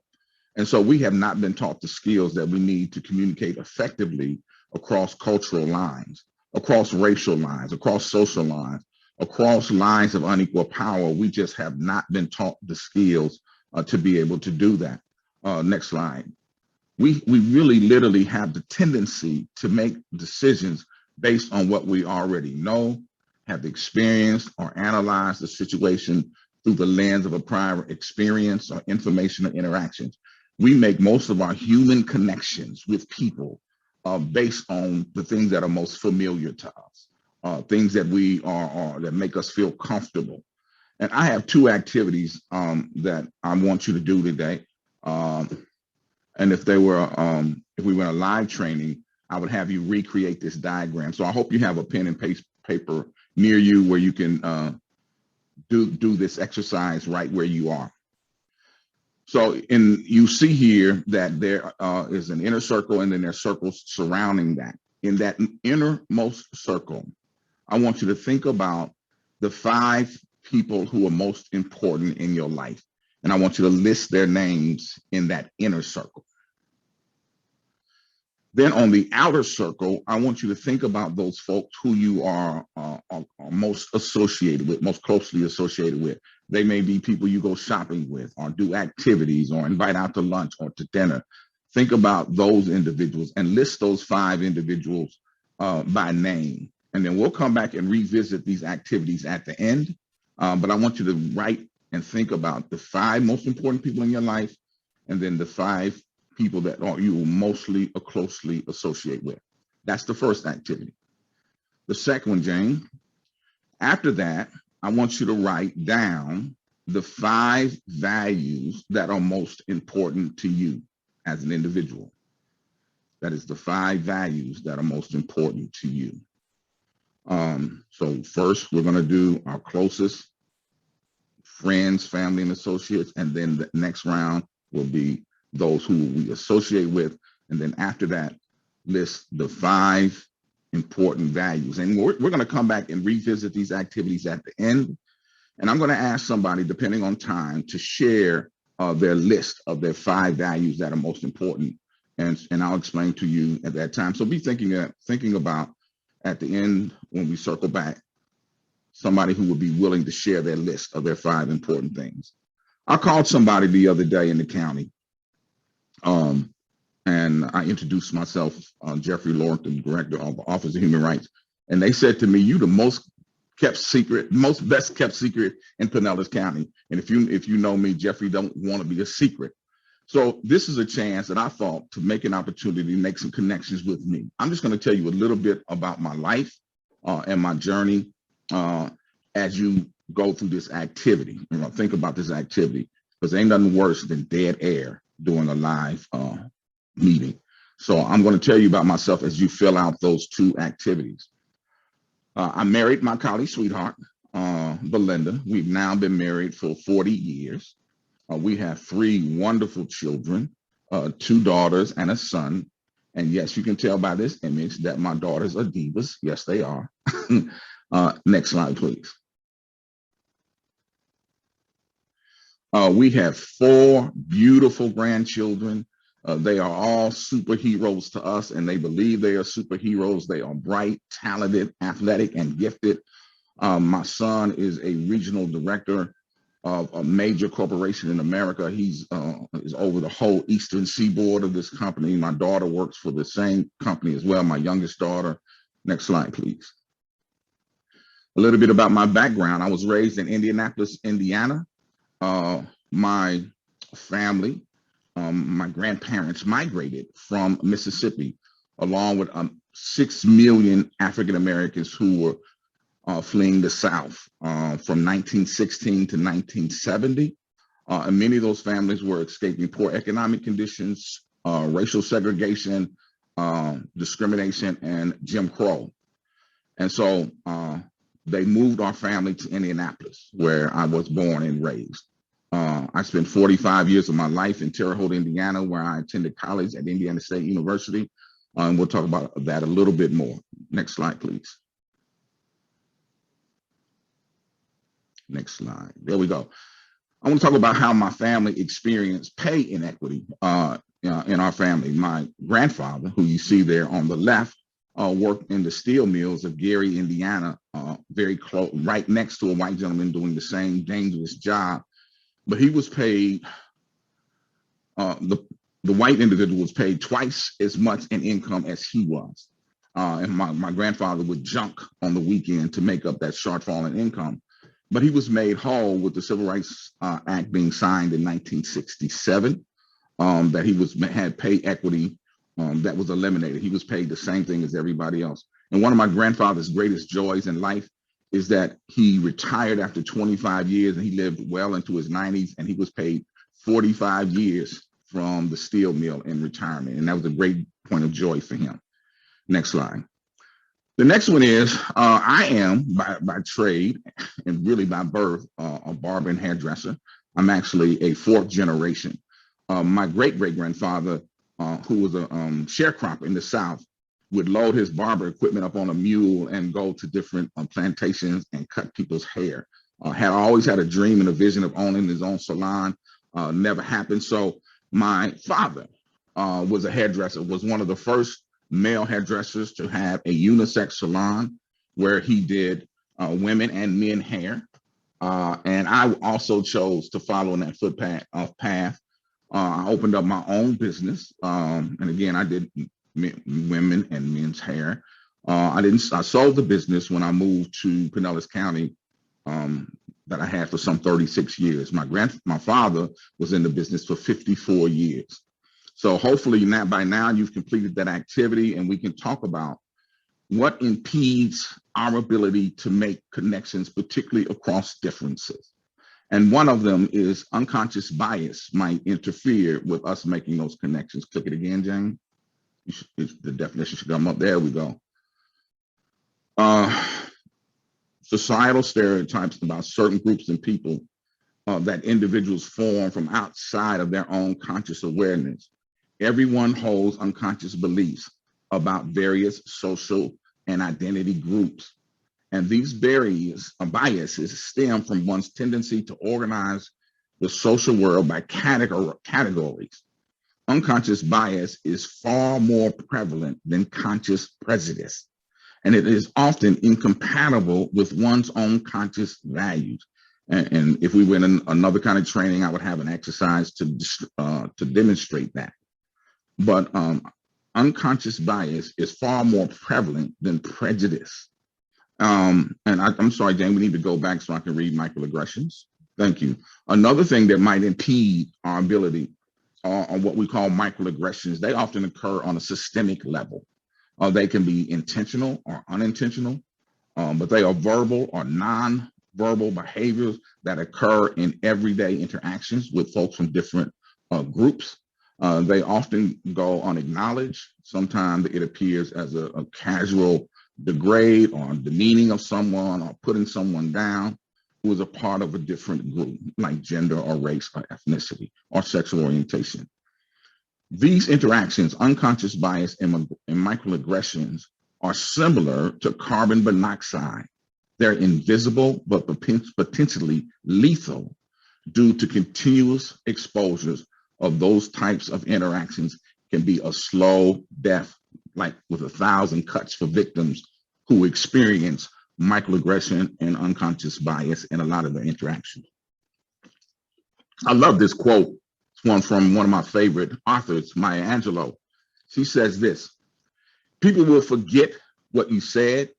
And so we have not been taught the skills that we need to communicate effectively across cultural lines, across racial lines, across social lines, across lines of unequal power. We just have not been taught the skills to be able to do that. Next slide. We really literally have the tendency to make decisions based on what we already know, have experienced, or analyzed the situation through the lens of a prior experience or information or interactions. We make most of our human connections with people based on the things that are most familiar to us, things that that make us feel comfortable. And I have two activities that I want you to do today. And if we were in a live training, I would have you recreate this diagram. So I hope you have a pen and paper near you where you can do this exercise right where you are. So you see here that there is an inner circle and then there's circles surrounding that. In that innermost circle, I want you to think about the 5 people who are most important in your life. And I want you to list their names in that inner circle. Then on the outer circle, I want you to think about those folks who you are most associated with, most closely associated with. They may be people you go shopping with or do activities or invite out to lunch or to dinner. Think about those individuals and list those 5 individuals by name. And then we'll come back and revisit these activities at the end. But I want you to write and think about the 5 most important people in your life and then the 5 people that you will mostly or closely associate with. That's the first activity. The second one, Jane, after that, I want you to write down the 5 values that are most important to you as an individual. That is the 5 values that are most important to you. So first, we're going to do our closest friends, family, and associates, and then the next round will be those who we associate with, and then after that, list the 5 important values. And we're going to come back and revisit these activities at the end. And I'm going to ask somebody, depending on time, to share their list of their 5 values that are most important. And I'll explain to you at that time. So be thinking about at the end, when we circle back, somebody who would be willing to share their list of their 5 important things. I called somebody the other day in the county, and I introduced myself, Jeffrey Lorton, Director of the Office of Human Rights. And they said to me, "You the most best kept secret in Pinellas County. And if you know me, Jeffrey don't want to be a secret." So this is a chance that I thought to make an opportunity to make some connections with me. I'm just going to tell you a little bit about my life and my journey as you go through this activity. Think about this activity, because ain't nothing worse than dead air during a live meeting. So I'm going to tell you about myself as you fill out those 2 activities. I married my college sweetheart, Belinda. We've now been married for 40 years. We have 3 wonderful children, 2 daughters and a son. And yes, you can tell by this image that my daughters are divas. Yes, they are. Next slide, please. We have 4 beautiful grandchildren. They are all superheroes to us, and they believe they are superheroes. They are bright, talented, athletic, and gifted. My son is a regional director of a major corporation in America. He's is over the whole eastern seaboard of this company. My daughter works for the same company as well, my youngest daughter. Next slide, please. A little bit about my background. I was raised in Indianapolis, Indiana. My family, my grandparents migrated from Mississippi, along with 6 million African Americans who were fleeing the South from 1916 to 1970. And many of those families were escaping poor economic conditions, racial segregation, discrimination, and Jim Crow. And so they moved our family to Indianapolis, where I was born and raised. I spent 45 years of my life in Terre Haute, Indiana, where I attended college at Indiana State University. And we'll talk about that a little bit more. Next slide, please. Next slide. There we go. I want to talk about how my family experienced pay inequity in our family. My grandfather, who you see there on the left, worked in the steel mills of Gary, Indiana, very close, right next to a white gentleman doing the same dangerous job. But he was paid, the white individual was paid twice as much in income as he was. And my grandfather would junk on the weekend to make up that shortfall in income. But he was made whole with the Civil Rights Act being signed in 1967, that he had pay equity that was eliminated. He was paid the same thing as everybody else. And one of my grandfather's greatest joys in life is that he retired after 25 years and he lived well into his 90s, and he was paid 45 years from the steel mill in retirement. And that was a great point of joy for him. Next slide. The next one is, I am by trade and really by birth, a barber and hairdresser. I'm actually a 4th generation. My great-great-grandfather, who was a sharecropper in the South, would load his barber equipment up on a mule and go to different plantations and cut people's hair. Had always had a dream and a vision of owning his own salon. Never happened. So my father was a hairdresser, was one of the first male hairdressers to have a unisex salon where he did women and men hair. And I also chose to follow in that footpath. I opened up my own business. And again, I did women and men's hair. I sold the business when I moved to Pinellas County that I had for some 36 years. My father was in the business for 54 years. So hopefully by now you've completed that activity, and we can talk about what impedes our ability to make connections, particularly across differences. And one of them is unconscious bias might interfere with us making those connections. Click it again, Jane. The definition should come up. There we go. Societal stereotypes about certain groups and people that individuals form from outside of their own conscious awareness. Everyone holds unconscious beliefs about various social and identity groups. And these biases stem from one's tendency to organize the social world by categories. Unconscious bias is far more prevalent than conscious prejudice, and it is often incompatible with one's own conscious values. And if we were in another kind of training, I would have an exercise to demonstrate that. But unconscious bias is far more prevalent than prejudice. And I'm sorry, Jane, we need to go back so I can read microaggressions. Thank you. Another thing that might impede our ability on what we call microaggressions, they often occur on a systemic level. They can be intentional or unintentional, but they are verbal or non-verbal behaviors that occur in everyday interactions with folks from different groups. They often go unacknowledged. Sometimes it appears as a casual degrade or demeaning of someone or putting someone down who is a part of a different group, like gender or race or ethnicity or sexual orientation. These interactions, unconscious bias and microaggressions, are similar to carbon monoxide. They're invisible but potentially lethal due to continuous exposures of those types of interactions can be a slow death, like with 1,000 cuts for victims who experience microaggression and unconscious bias in a lot of the interactions. I love this quote. It's one from one of my favorite authors, Maya Angelou. She says this: people will forget what you said,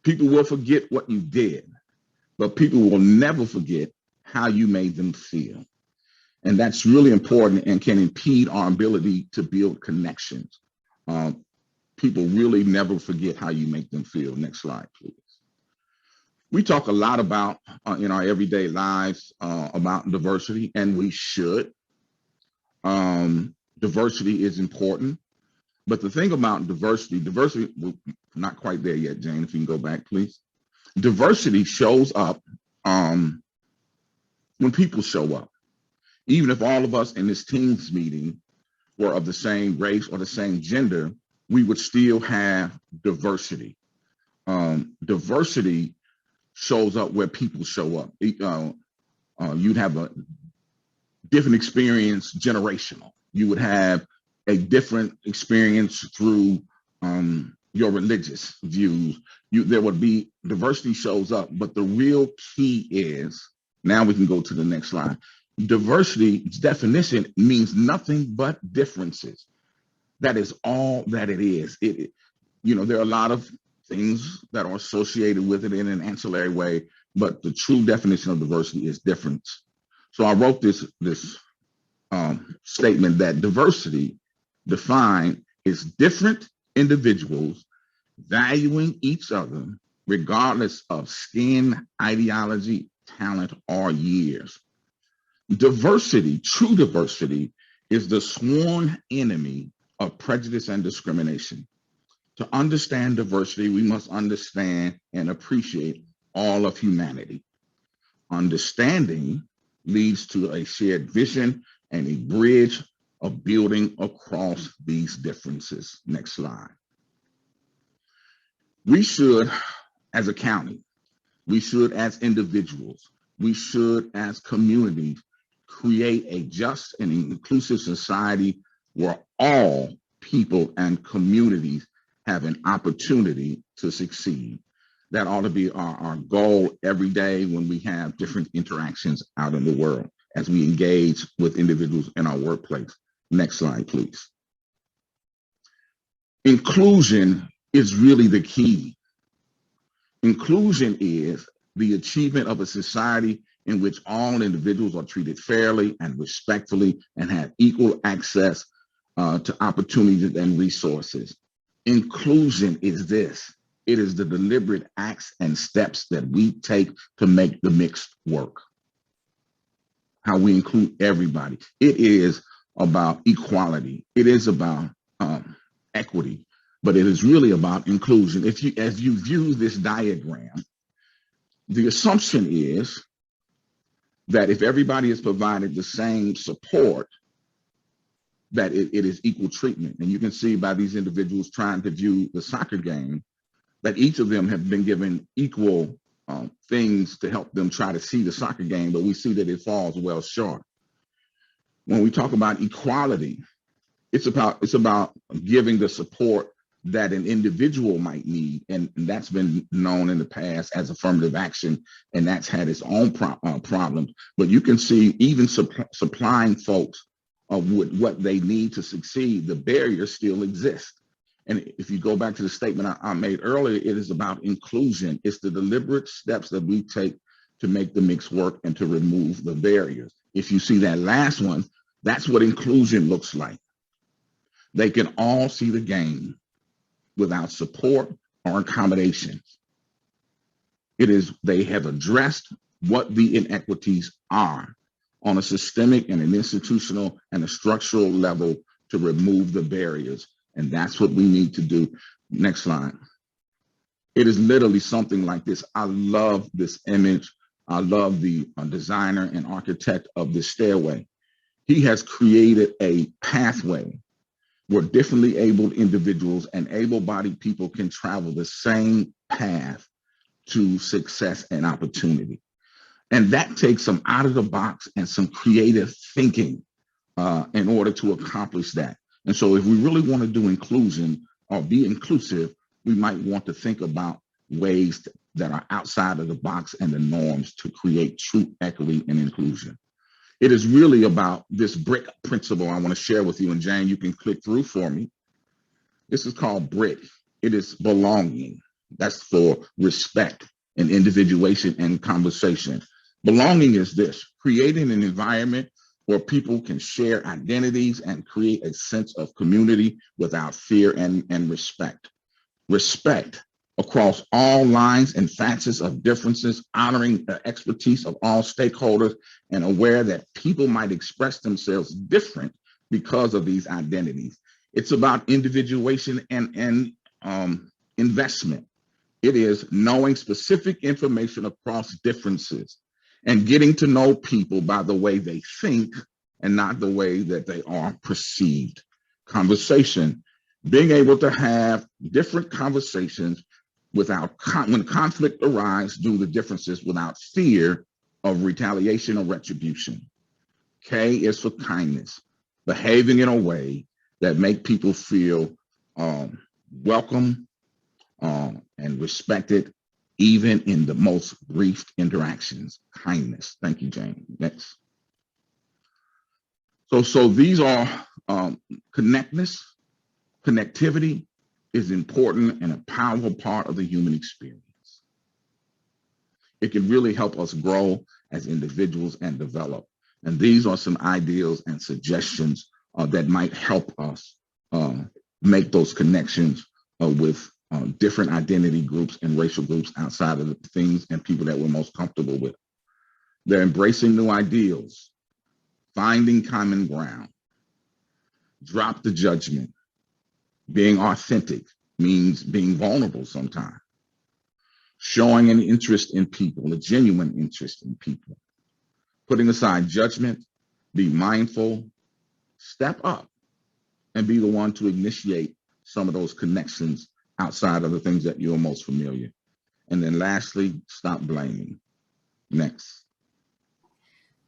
people will forget what you did, but people will never forget how you made them feel. And that's really important and can impede our ability to build connections. People really never forget how you make them feel. Next slide, please. We talk a lot about in our everyday lives about diversity, and we should. Diversity is important, but the thing about diversity, we're not quite there yet, Jane, if you can go back, please. Diversity shows up when people show up. Even if all of us in this team's meeting were of the same race or the same gender, we would still have diversity. Diversity shows up where people show up. You'd have a different experience generational. You would have a different experience through your religious views. There would be diversity shows up, but the real key is, now we can go to the next slide. Diversity's definition means nothing but differences. That is all that it is. There are a lot of things that are associated with it in an ancillary way, but the true definition of diversity is difference. So I wrote this statement that diversity defined is different individuals valuing each other regardless of skin, ideology, talent, or years. Diversity, true diversity, is the sworn enemy of prejudice and discrimination. To understand diversity, we must understand and appreciate all of humanity. Understanding leads to a shared vision and a bridge of building across these differences. Next slide. We should, as a county, we should, as individuals, we should, as communities, create a just and inclusive society where all people and communities have an opportunity to succeed. That ought to be our goal every day when we have different interactions out in the world, as we engage with individuals in our workplace. Next slide, please. Inclusion is really the key. Inclusion is the achievement of a society in which all individuals are treated fairly and respectfully and have equal access to opportunities and resources. Inclusion is this. It is the deliberate acts and steps that we take to make the mix work. How we include everybody. It is about equality. It is about equity, but it is really about inclusion. As you view this diagram, the assumption is that if everybody is provided the same support, that it is equal treatment. And you can see by these individuals trying to view the soccer game, that each of them have been given equal things to help them try to see the soccer game, but we see that it falls well short. When we talk about equality, it's about giving the support that an individual might need, and that's been known in the past as affirmative action, and that's had its own problems. But you can see even supplying folks with what they need to succeed, the barriers still exist. And if you go back to the statement I made earlier, it is about inclusion. It's the deliberate steps that we take to make the mix work and to remove the barriers. If you see that last one, that's what inclusion looks like. They can all see the game without support or accommodations. They have addressed what the inequities are on a systemic and an institutional and a structural level to remove the barriers. And that's what we need to do. Next slide. It is literally something like this. I love this image. I love the designer and architect of this stairway. He has created a pathway where differently abled individuals and able-bodied people can travel the same path to success and opportunity. And that takes some out of the box and some creative thinking in order to accomplish that. And so if we really want to do inclusion or be inclusive, we might want to think about ways that are outside of the box and the norms to create true equity and inclusion. It is really about this brick principle I want to share with you. And Jane, you can click through for me. This is called BRIC. It is belonging. That's for respect and individuation and conversation. Belonging is this: creating an environment where people can share identities and create a sense of community without fear and respect. Respect across all lines and facets of differences, honoring the expertise of all stakeholders, and aware that people might express themselves different because of these identities. It's about individuation and investment. It is knowing specific information across differences and getting to know people by the way they think and not the way that they are perceived. Conversation, being able to have different conversations without, when conflict arises due to differences, without fear of retaliation or retribution. K is for kindness, behaving in a way that make people feel welcome and respected, even in the most brief interactions. Kindness. Thank you, Jane. Next. So these are connectedness. Connectivity is important and a powerful part of the human experience. It can really help us grow as individuals and develop. And these are some ideas and suggestions that might help us make those connections with different identity groups and racial groups outside of the things and people that we're most comfortable with. They're embracing new ideals, finding common ground, drop the judgment. Being authentic means being vulnerable sometimes. Showing an interest in people, a genuine interest in people. Putting aside judgment, be mindful, step up, and be the one to initiate some of those connections outside of the things that you're most familiar. And then lastly, stop blaming. Next.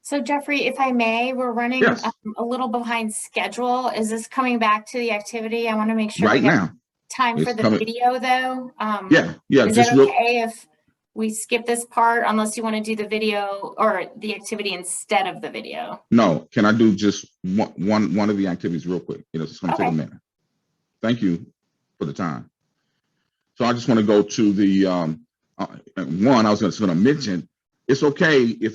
So Jeffrey, if I may, we're running Yes. A little behind schedule. Is this coming back to the activity? I want to make sure Right we have now. time It's for the coming. video though. Yeah. Is Just it okay if we skip this part unless you want to do the video or the activity instead of the video? No, can I do just one of the activities real quick? It's going to take a minute. Thank you for the time. So I just want to go to the one I was going to mention. It's okay if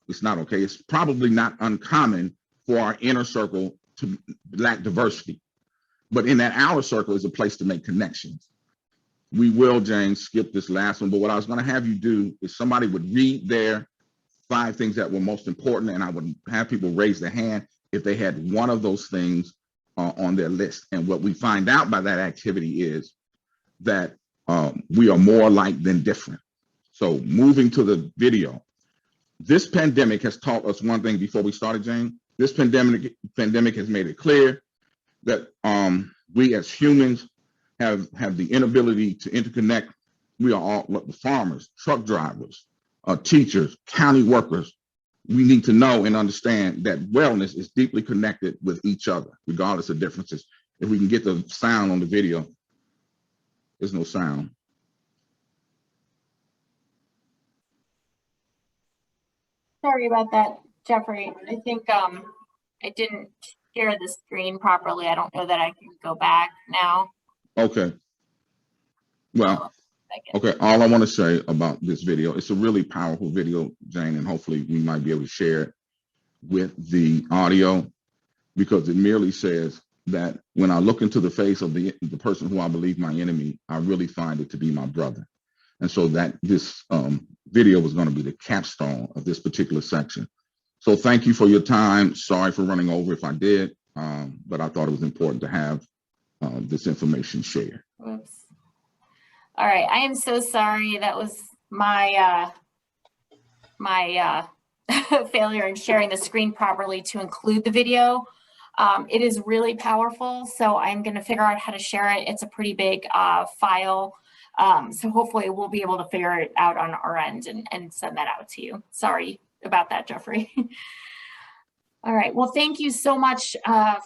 it's not okay. It's probably not uncommon for our inner circle to lack diversity, but in that outer circle is a place to make connections. We will, James, skip this last one, but what I was going to have you do is somebody would read their 5 things that were most important, and I would have people raise their hand if they had one of those things on their list. And what we find out by that activity is that we are more alike than different. So moving to the video, this pandemic has taught us one thing before we started, Jane. This pandemic has made it clear that we as humans have the inability to interconnect. We are all the farmers, truck drivers, teachers, county workers. We need to know and understand that wellness is deeply connected with each other, regardless of differences. If we can get the sound on the video, there's no sound. Sorry about that, Jeffrey. I think I didn't share the screen properly. I don't know that I can go back now. Okay. Well, okay. All I want to say about this video, it's a really powerful video, Jane, and hopefully we might be able to share it with the audio, because it merely says that when I look into the face of the person who I believe my enemy, I really find it to be my brother. And so that this video was going to be the capstone of this particular section. So thank you for your time. Sorry for running over if I did, but I thought it was important to have this information shared. Oops. All right, I am so sorry. That was my failure in sharing the screen properly to include the video. It is really powerful, so I'm going to figure out how to share it. It's a pretty big file, so hopefully we'll be able to figure it out on our end and send that out to you. Sorry about that, Jeffrey. All right, well, thank you so much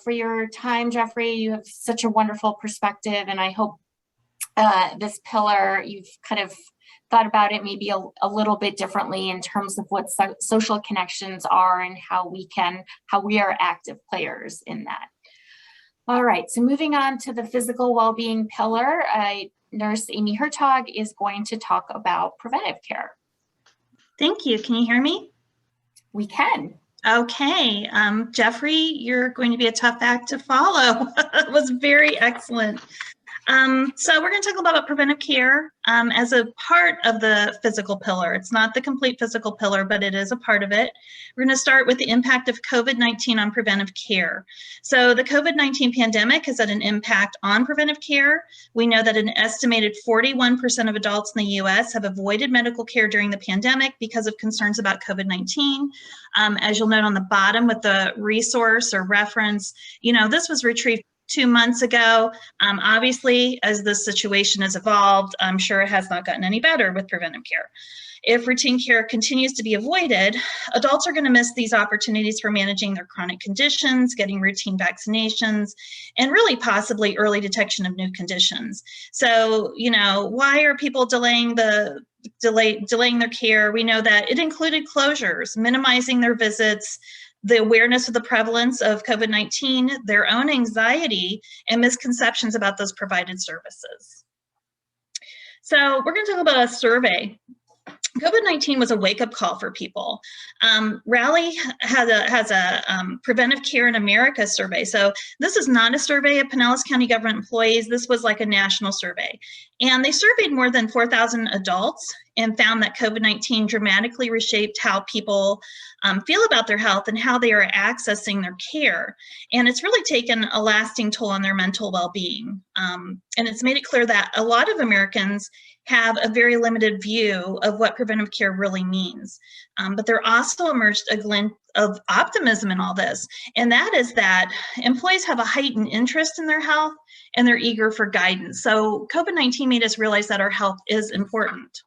for your time, Jeffrey. You have such a wonderful perspective, and I hope this pillar, you've kind of thought about it maybe a little bit differently in terms of what social connections are and how we are active players in that. All right, so moving on to the physical well-being pillar, Nurse Amy Hertog is going to talk about preventive care. Thank you. Can you hear me? We can. Okay, Jeffrey, you're going to be a tough act to follow. It was very excellent. So we're going to talk about preventive care as a part of the physical pillar. It's not the complete physical pillar, but it is a part of it. We're going to start with the impact of COVID-19 on preventive care. So the COVID-19 pandemic has had an impact on preventive care. We know that an estimated 41% of adults in the US have avoided medical care during the pandemic because of concerns about COVID-19. As you'll note on the bottom with the resource or reference, this was retrieved 2 months ago. Obviously, as the situation has evolved, I'm sure it has not gotten any better with preventive care. If routine care continues to be avoided, adults are going to miss these opportunities for managing their chronic conditions, getting routine vaccinations, and really possibly early detection of new conditions. So, why are people delaying their care? We know that it included closures, minimizing their visits, the awareness of the prevalence of COVID-19, their own anxiety, and misconceptions about those provided services. So we're going to talk about a survey. COVID-19 was a wake-up call for people. Rally has a Preventive Care in America survey. So this is not a survey of Pinellas County government employees. This was like a national survey. And they surveyed more than 4,000 adults and found that COVID-19 dramatically reshaped how people feel about their health and how they are accessing their care. And it's really taken a lasting toll on their mental well-being. And it's made it clear that a lot of Americans have a very limited view of what preventive care really means. But there also emerged a glint of optimism in all this, and that is that employees have a heightened interest in their health and they're eager for guidance. So COVID-19 made us realize that our health is important.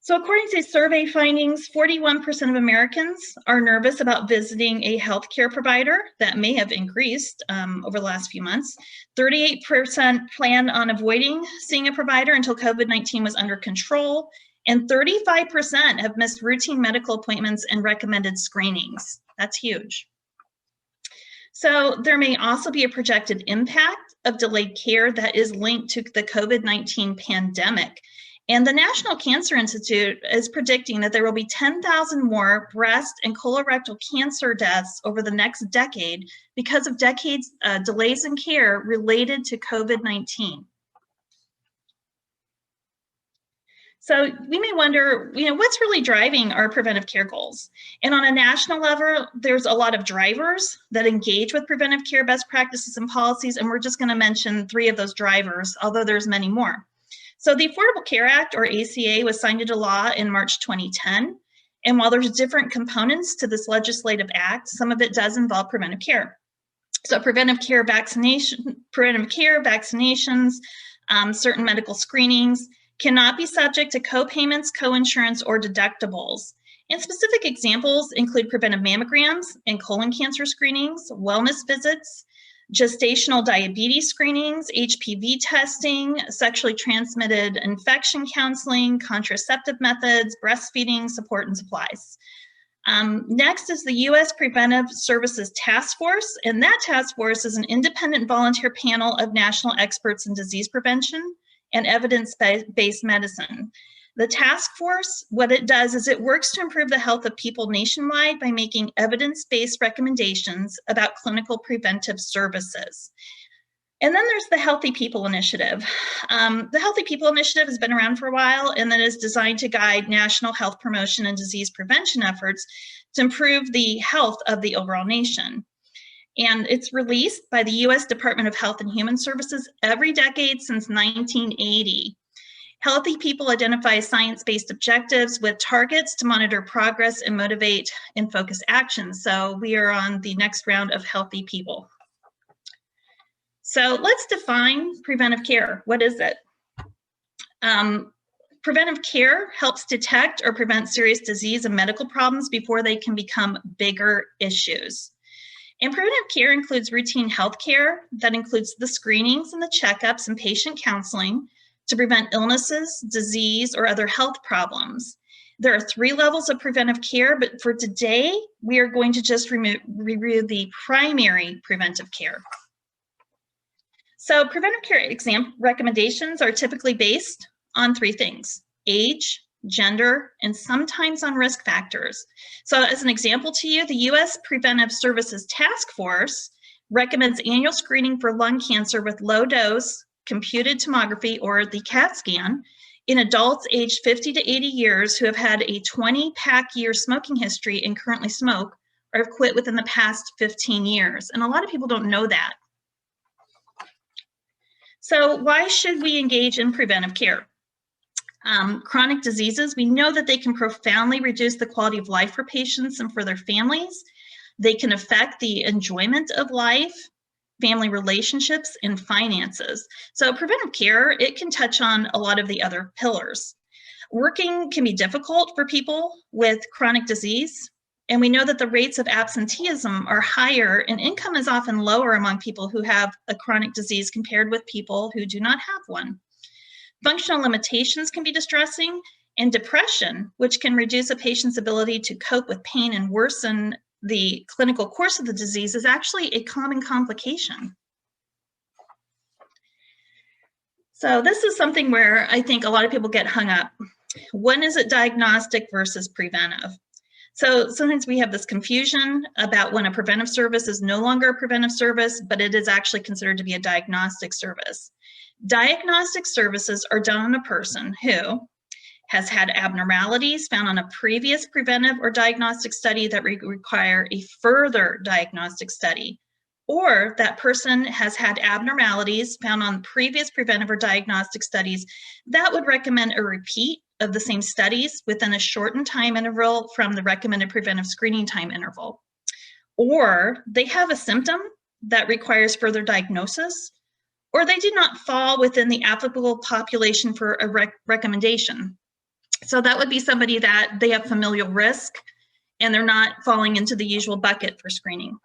So according to survey findings, 41% of Americans are nervous about visiting a healthcare provider. That may have increased over the last few months. 38% plan on avoiding seeing a provider until COVID-19 was under control. And 35% have missed routine medical appointments and recommended screenings. That's huge. So there may also be a projected impact of delayed care that is linked to the COVID-19 pandemic. And the National Cancer Institute is predicting that there will be 10,000 more breast and colorectal cancer deaths over the next decade because of decades delays in care related to COVID-19. So we may wonder, what's really driving our preventive care goals? And on a national level, there's a lot of drivers that engage with preventive care best practices and policies, and we're just going to mention 3 of those drivers, although there's many more. So the Affordable Care Act, or ACA, was signed into law in March 2010, And while there's different components to this legislative act, some of it does involve preventive care. So preventive care, vaccinations, certain medical screenings cannot be subject to co-payments, co-insurance, or deductibles. And specific examples include preventive mammograms and colon cancer screenings, wellness visits, gestational diabetes screenings, HPV testing, sexually transmitted infection counseling, contraceptive methods, breastfeeding, support, and supplies. Next is the U.S. Preventive Services Task Force, and that task force is an independent volunteer panel of national experts in disease prevention and evidence-based medicine. The task force, what it does is it works to improve the health of people nationwide by making evidence-based recommendations about clinical preventive services. And then there's the Healthy People Initiative. The Healthy People Initiative has been around for a while, and that is designed to guide national health promotion and disease prevention efforts to improve the health of the overall nation. And it's released by the U.S. Department of Health and Human Services every decade since 1980. Healthy People identify science-based objectives with targets to monitor progress and motivate and focus action. So we are on the next round of Healthy People. So let's define preventive care. What is it? Preventive care helps detect or prevent serious disease and medical problems before they can become bigger issues. And preventive care includes routine health care that includes the screenings and the checkups and patient counseling to prevent illnesses, disease, or other health problems. There are 3 levels of preventive care, but for today, we are going to just review the primary preventive care. So preventive care recommendations are typically based on 3 things: age, gender, and sometimes on risk factors. So as an example to you, the U.S. Preventive Services Task Force recommends annual screening for lung cancer with low dose computed tomography, or the CAT scan, in adults aged 50 to 80 years who have had a 20-pack year smoking history and currently smoke, or have quit within the past 15 years. And a lot of people don't know that. So why should we engage in preventive care? Chronic diseases, we know that they can profoundly reduce the quality of life for patients and for their families. They can affect the enjoyment of life, family relationships, and finances. So preventive care, it can touch on a lot of the other pillars. Working can be difficult for people with chronic disease, and we know that the rates of absenteeism are higher and income is often lower among people who have a chronic disease compared with people who do not have one. Functional limitations can be distressing, and depression, which can reduce a patient's ability to cope with pain and worsen the clinical course of the disease, is actually a common complication. So this is something where I think a lot of people get hung up. When is it diagnostic versus preventive? So sometimes we have this confusion about when a preventive service is no longer a preventive service, but it is actually considered to be a diagnostic service. Diagnostic services are done on a person who has had abnormalities found on a previous preventive or diagnostic study that require a further diagnostic study, or that person has had abnormalities found on previous preventive or diagnostic studies that would recommend a repeat of the same studies within a shortened time interval from the recommended preventive screening time interval. Or they have a symptom that requires further diagnosis, or they do not fall within the applicable population for a recommendation. So that would be somebody that they have familial risk and they're not falling into the usual bucket for screening.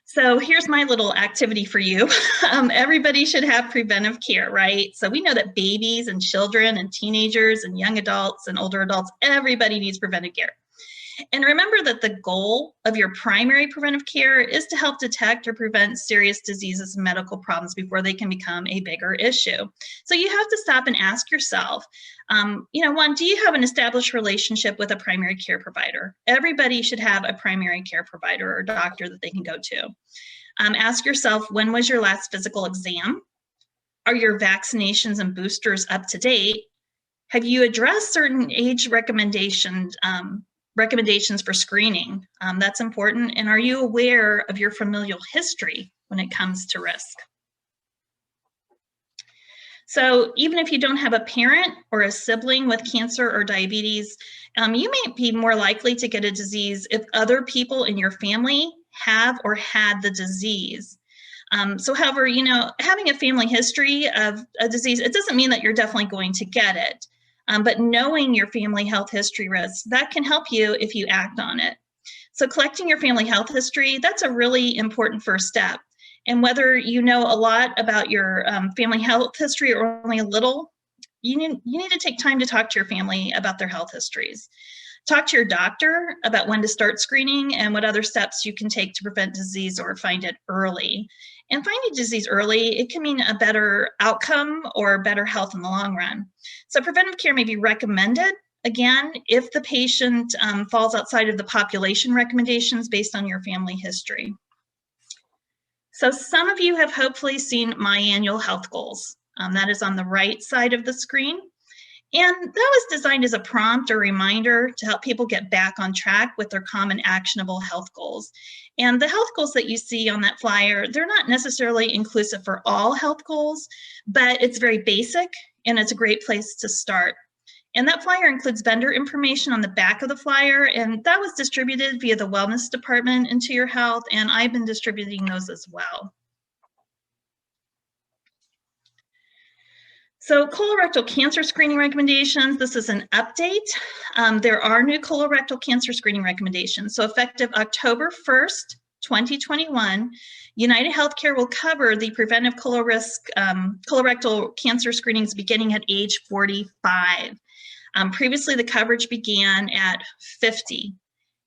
So here's my little activity for you. Everybody should have preventive care, right? So we know that babies and children and teenagers and young adults and older adults, everybody needs preventive care. And remember that the goal of your primary preventive care is to help detect or prevent serious diseases and medical problems before they can become a bigger issue. So you have to stop and ask yourself, one, do you have an established relationship with a primary care provider? Everybody should have a primary care provider or doctor that they can go to. Ask yourself, when was your last physical exam? Are your vaccinations and boosters up to date? Have you addressed certain age recommendations for screening? That's important. And are you aware of your familial history when it comes to risk? So even if you don't have a parent or a sibling with cancer or diabetes, you may be more likely to get a disease if other people in your family have or had the disease. So however, you know, having a family history of a disease, it doesn't mean that you're definitely going to get it. But knowing your family health history risks, that can help you if you act on it. So collecting your family health history, that's a really important first step. And whether you know a lot about your family health history or only a little, you need to take time to talk to your family about their health histories. Talk to your doctor about when to start screening and what other steps you can take to prevent disease or find it early. And finding disease early, it can mean a better outcome or better health in the long run. So preventive care may be recommended, again, if the patient falls outside of the population recommendations based on your family history. So some of you have hopefully seen my annual health goals. That is on the right side of the screen. And that was designed as a prompt or reminder to help people get back on track with their common actionable health goals. And the health goals that you see on that flyer, they're not necessarily inclusive for all health goals, but it's very basic and it's a great place to start. And that flyer includes vendor information on the back of the flyer, and that was distributed via the wellness department into your health, and I've been distributing those as well. So colorectal cancer screening recommendations, this is an update. There are new colorectal cancer screening recommendations. So effective October 1st, 2021, United Healthcare will cover the preventive colorectal cancer screenings beginning at age 45. Previously, the coverage began at 50.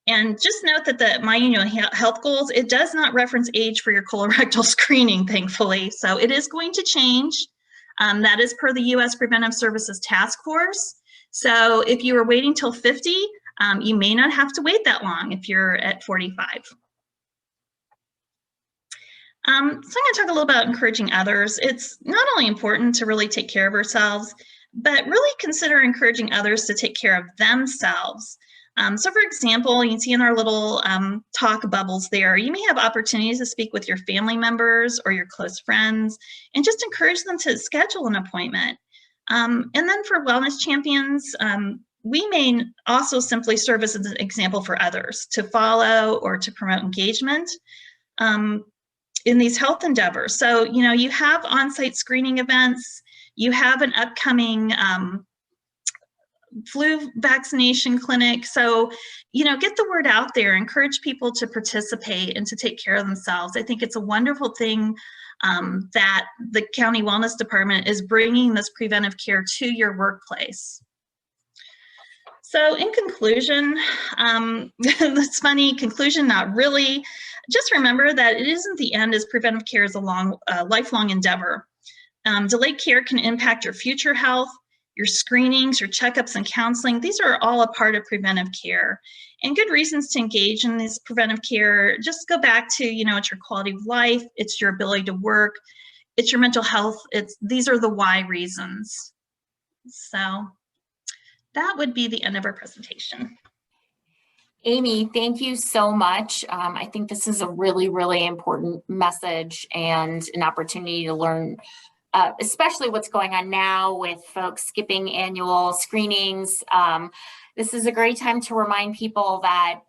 And just note that the My Annual Health Goals, it does not reference age for your colorectal screening, thankfully. So it is going to change. That is per the U.S. Preventive Services Task Force. So if you were waiting till 50, you may not have to wait that long if you're at 45. So I'm going to talk a little about encouraging others. It's not only important to really take care of ourselves, but really consider encouraging others to take care of themselves. So for example, you can see in our little talk bubbles there, you may have opportunities to speak with your family members or your close friends and just encourage them to schedule an appointment. And then for wellness champions, we may also simply serve as an example for others to follow or to promote engagement in these health endeavors. So, you know, you have on-site screening events, you have an upcoming flu vaccination clinic. So, you know, get the word out there, encourage people to participate and to take care of themselves. I think it's a wonderful thing that the County Wellness Department is bringing this preventive care to your workplace. So in conclusion, that's funny, conclusion, not really. Just remember that it isn't the end, as preventive care is a lifelong endeavor. Delayed care can impact your future health, your screenings, your checkups and counseling. These are all a part of preventive care. And good reasons to engage in this preventive care, just go back to, you know, it's your quality of life, it's your ability to work, it's your mental health, these are the why reasons. So that would be the end of our presentation. Amy, thank you so much. I think this is a really, really important message and an opportunity to learn, especially what's going on now with folks skipping annual screenings. This is a great time to remind people that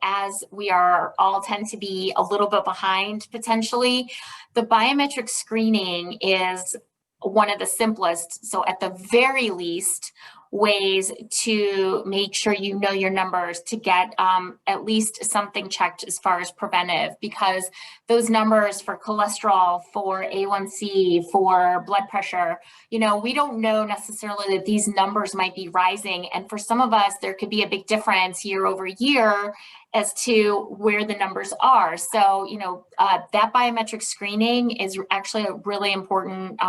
as we are all tend to be a little bit behind potentially, the biometric screening is one of the simplest. So at the very least, ways to make sure you know your numbers to get at least something checked as far as preventive, because those numbers for cholesterol, for A1C, for blood pressure, you know, we don't know necessarily that these numbers might be rising. And for some of us, there could be a big difference year over year as to where the numbers are. So, you know, that biometric screening is actually a really important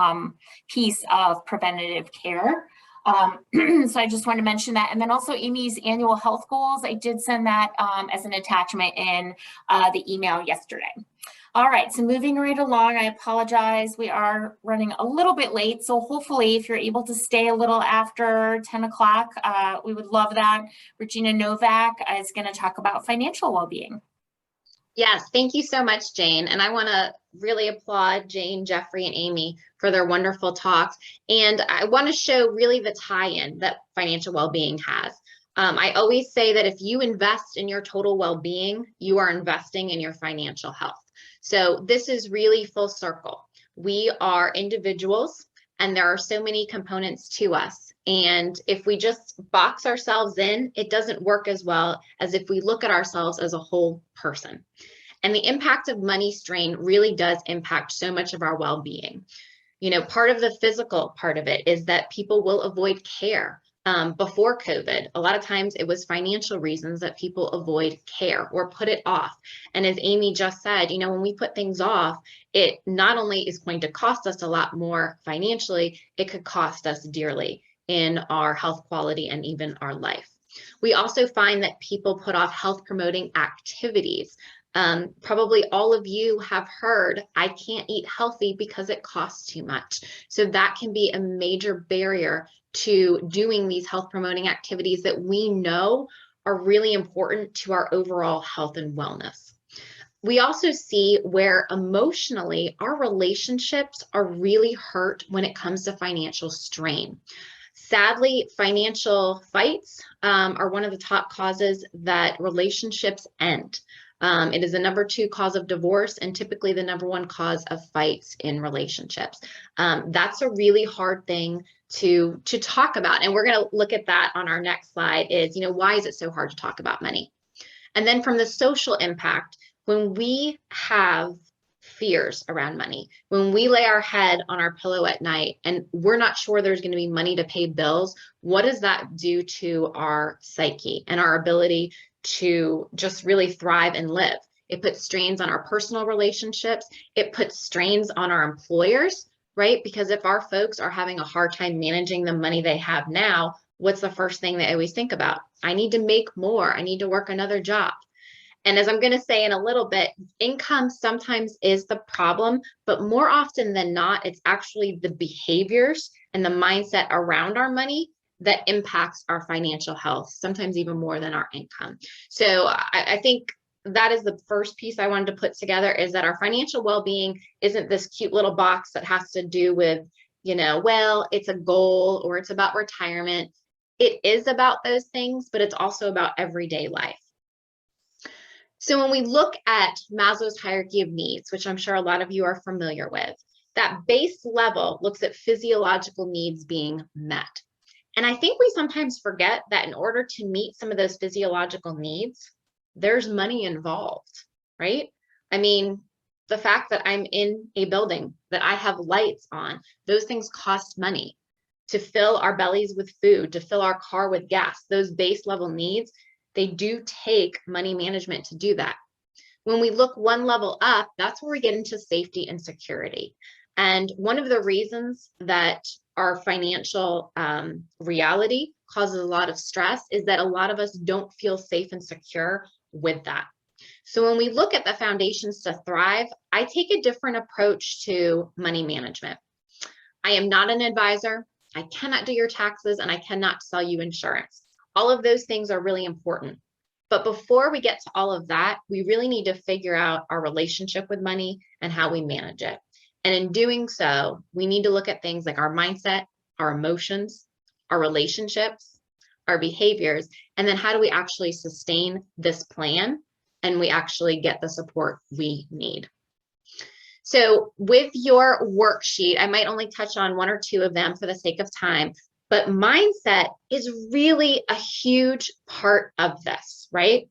piece of preventative care. So I just want to mention that. And then also Amy's annual health goals, I did send that as an attachment in the email yesterday. All right, so moving right along, I apologize. We are running a little bit late. So hopefully if you're able to stay a little after 10 o'clock, we would love that. Regina Novak is going to talk about financial well-being. Yes, thank you so much, Jane. And I want to really applaud Jane, Jeffrey, and Amy for their wonderful talks. And I want to show really the tie-in that financial well-being has. I always say that if you invest in your total well-being, you are investing in your financial health. So this is really full circle. We are individuals, and there are so many components to us. And if we just box ourselves in, it doesn't work as well as if we look at ourselves as a whole person. And the impact of money strain really does impact so much of our well-being. You know, part of the physical part of it is that people will avoid care. Before COVID, a lot of times it was financial reasons that people avoid care or put it off. And as Amy just said, you know, when we put things off, it not only is going to cost us a lot more financially, it could cost us dearly in our health quality and even our life. We also find that people put off health promoting activities. Probably all of you have heard, I can't eat healthy because it costs too much. So that can be a major barrier to doing these health promoting activities that we know are really important to our overall health and wellness. We also see where emotionally our relationships are really hurt when it comes to financial strain. Sadly, financial fights are one of the top causes that relationships end. It is the #2 cause of divorce and typically the #1 cause of fights in relationships. That's a really hard thing to talk about. And we're going to look at that on our next slide is, you know, why is it so hard to talk about money? And then from the social impact, when we have fears around money, when we lay our head on our pillow at night and we're not sure there's going to be money to pay bills, what does that do to our psyche and our ability to just really thrive and live? It puts strains on our personal relationships. It puts strains on our employers, right? Because if our folks are having a hard time managing the money they have now, what's the first thing they always think about? I need to make more. I need to work another job. And as I'm going to say in a little bit, income sometimes is the problem, but more often than not, it's actually the behaviors and the mindset around our money that impacts our financial health, sometimes even more than our income. So I think that is the first piece I wanted to put together, is that our financial well-being isn't this cute little box that has to do with, you know, well, it's a goal or it's about retirement. It is about those things, but it's also about everyday life. So when we look at Maslow's hierarchy of needs, which I'm sure a lot of you are familiar with, that base level looks at physiological needs being met. And I think we sometimes forget that in order to meet some of those physiological needs, there's money involved, right? I mean, the fact that I'm in a building, that I have lights on, those things cost money. To fill our bellies with food, to fill our car with gas, those base level needs, they do take money management to do that. When we look one level up, that's where we get into safety and security. And one of the reasons that our financial reality causes a lot of stress is that a lot of us don't feel safe and secure with that. So when we look at the foundations to thrive, I take a different approach to money management. I am not an advisor. I cannot do your taxes and I cannot sell you insurance. All of those things are really important. But before we get to all of that, we really need to figure out our relationship with money and how we manage it. And in doing so, we need to look at things like our mindset, our emotions, our relationships, our behaviors, and then how do we actually sustain this plan and we actually get the support we need. So with your worksheet, I might only touch on 1 or 2 of them for the sake of time, but mindset is really a huge part of this, right?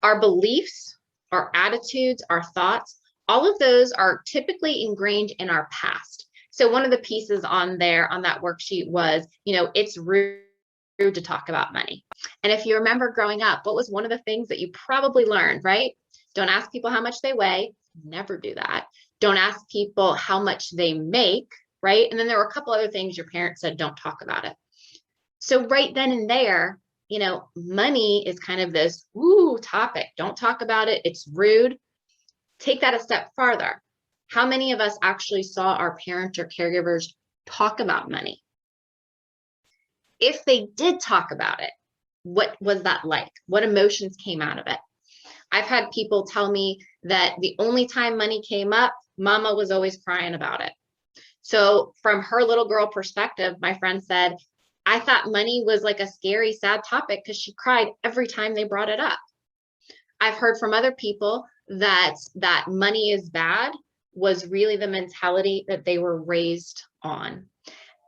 Our beliefs, our attitudes, our thoughts, all of those are typically ingrained in our past. So one of the pieces on there on that worksheet was, you know, it's rude to talk about money. And if you remember growing up, what was one of the things that you probably learned, right? Don't ask people how much they weigh. Never do that. Don't ask people how much they make, right? And then there were a couple other things your parents said, don't talk about it. So right then and there, you know, money is kind of this topic. Don't talk about it. It's rude. Take that a step farther. How many of us actually saw our parents or caregivers talk about money? If they did talk about it, what was that like? What emotions came out of it? I've had people tell me that the only time money came up, mama was always crying about it. So from her little girl perspective, my friend said, I thought money was like a scary, sad topic because she cried every time they brought it up. I've heard from other people that money is bad was really the mentality that they were raised on.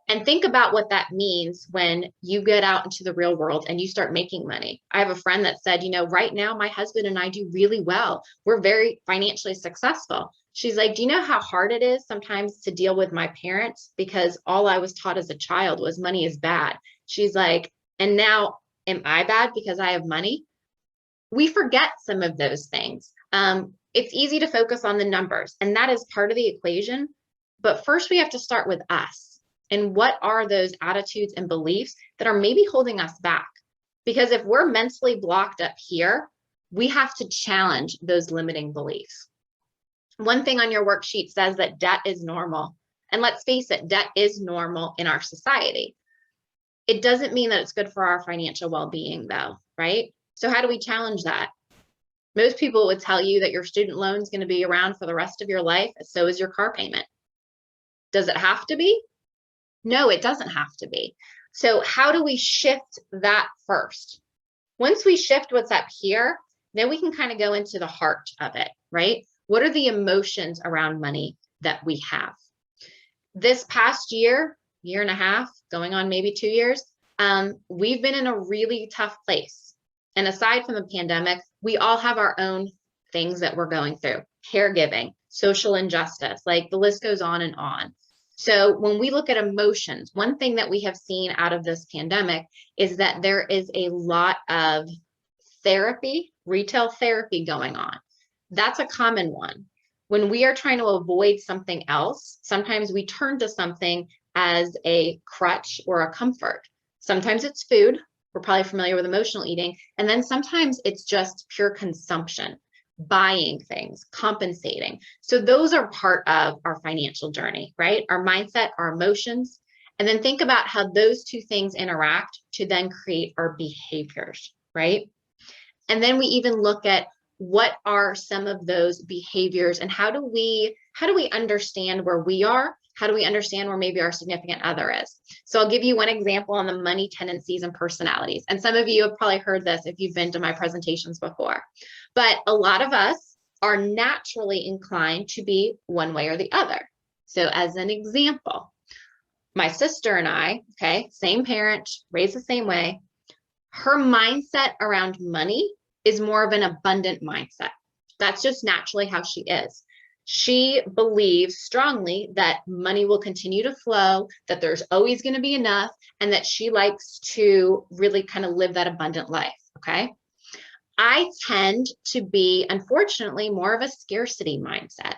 And think about what that means when you get out into the real world and you start making money. I have a friend that said, you know, right now my husband and I do really well. We're very financially successful. She's like, do you know how hard it is sometimes to deal with my parents? Because all I was taught as a child was money is bad. She's like, and now am I bad because I have money? We forget some of those things. It's easy to focus on the numbers, and that is part of the equation. But first we have to start with us. And what are those attitudes and beliefs that are maybe holding us back? Because if we're mentally blocked up here, we have to challenge those limiting beliefs. One thing on your worksheet says that debt is normal. And let's face it, debt is normal in our society. It doesn't mean that it's good for our financial well-being though, right? So how do we challenge that? Most people would tell you that your student loan is going to be around for the rest of your life. So is your car payment. Does it have to be? No, it doesn't have to be. So how do we shift that first? Once we shift what's up here, then we can kind of go into the heart of it, right? What are the emotions around money that we have? This past year, year and a half, going on maybe 2 years, we've been in a really tough place. And aside from the pandemic, we all have our own things that we're going through. Caregiving, social injustice, like the list goes on and on. So when we look at emotions, one thing that we have seen out of this pandemic is that there is a lot of therapy, retail therapy going on. That's a common one. When we are trying to avoid something else, sometimes we turn to something as a crutch or a comfort. Sometimes it's food. We're probably familiar with emotional eating. And then sometimes it's just pure consumption, buying things, compensating. So those are part of our financial journey, right? Our mindset, our emotions, and then think about how those two things interact to then create our behaviors, right? And then we even look at what are some of those behaviors and how do we understand where we are? How do we understand where maybe our significant other is? So I'll give you one example on the money tendencies and personalities. And some of you have probably heard this if you've been to my presentations before. But a lot of us are naturally inclined to be one way or the other. So as an example, my sister and I, okay, same parent, raised the same way. Her mindset around money is more of an abundant mindset. That's just naturally how she is. She believes strongly that money will continue to flow, that there's always going to be enough, and that she likes to really kind of live that abundant life, okay? I tend to be, unfortunately, more of a scarcity mindset.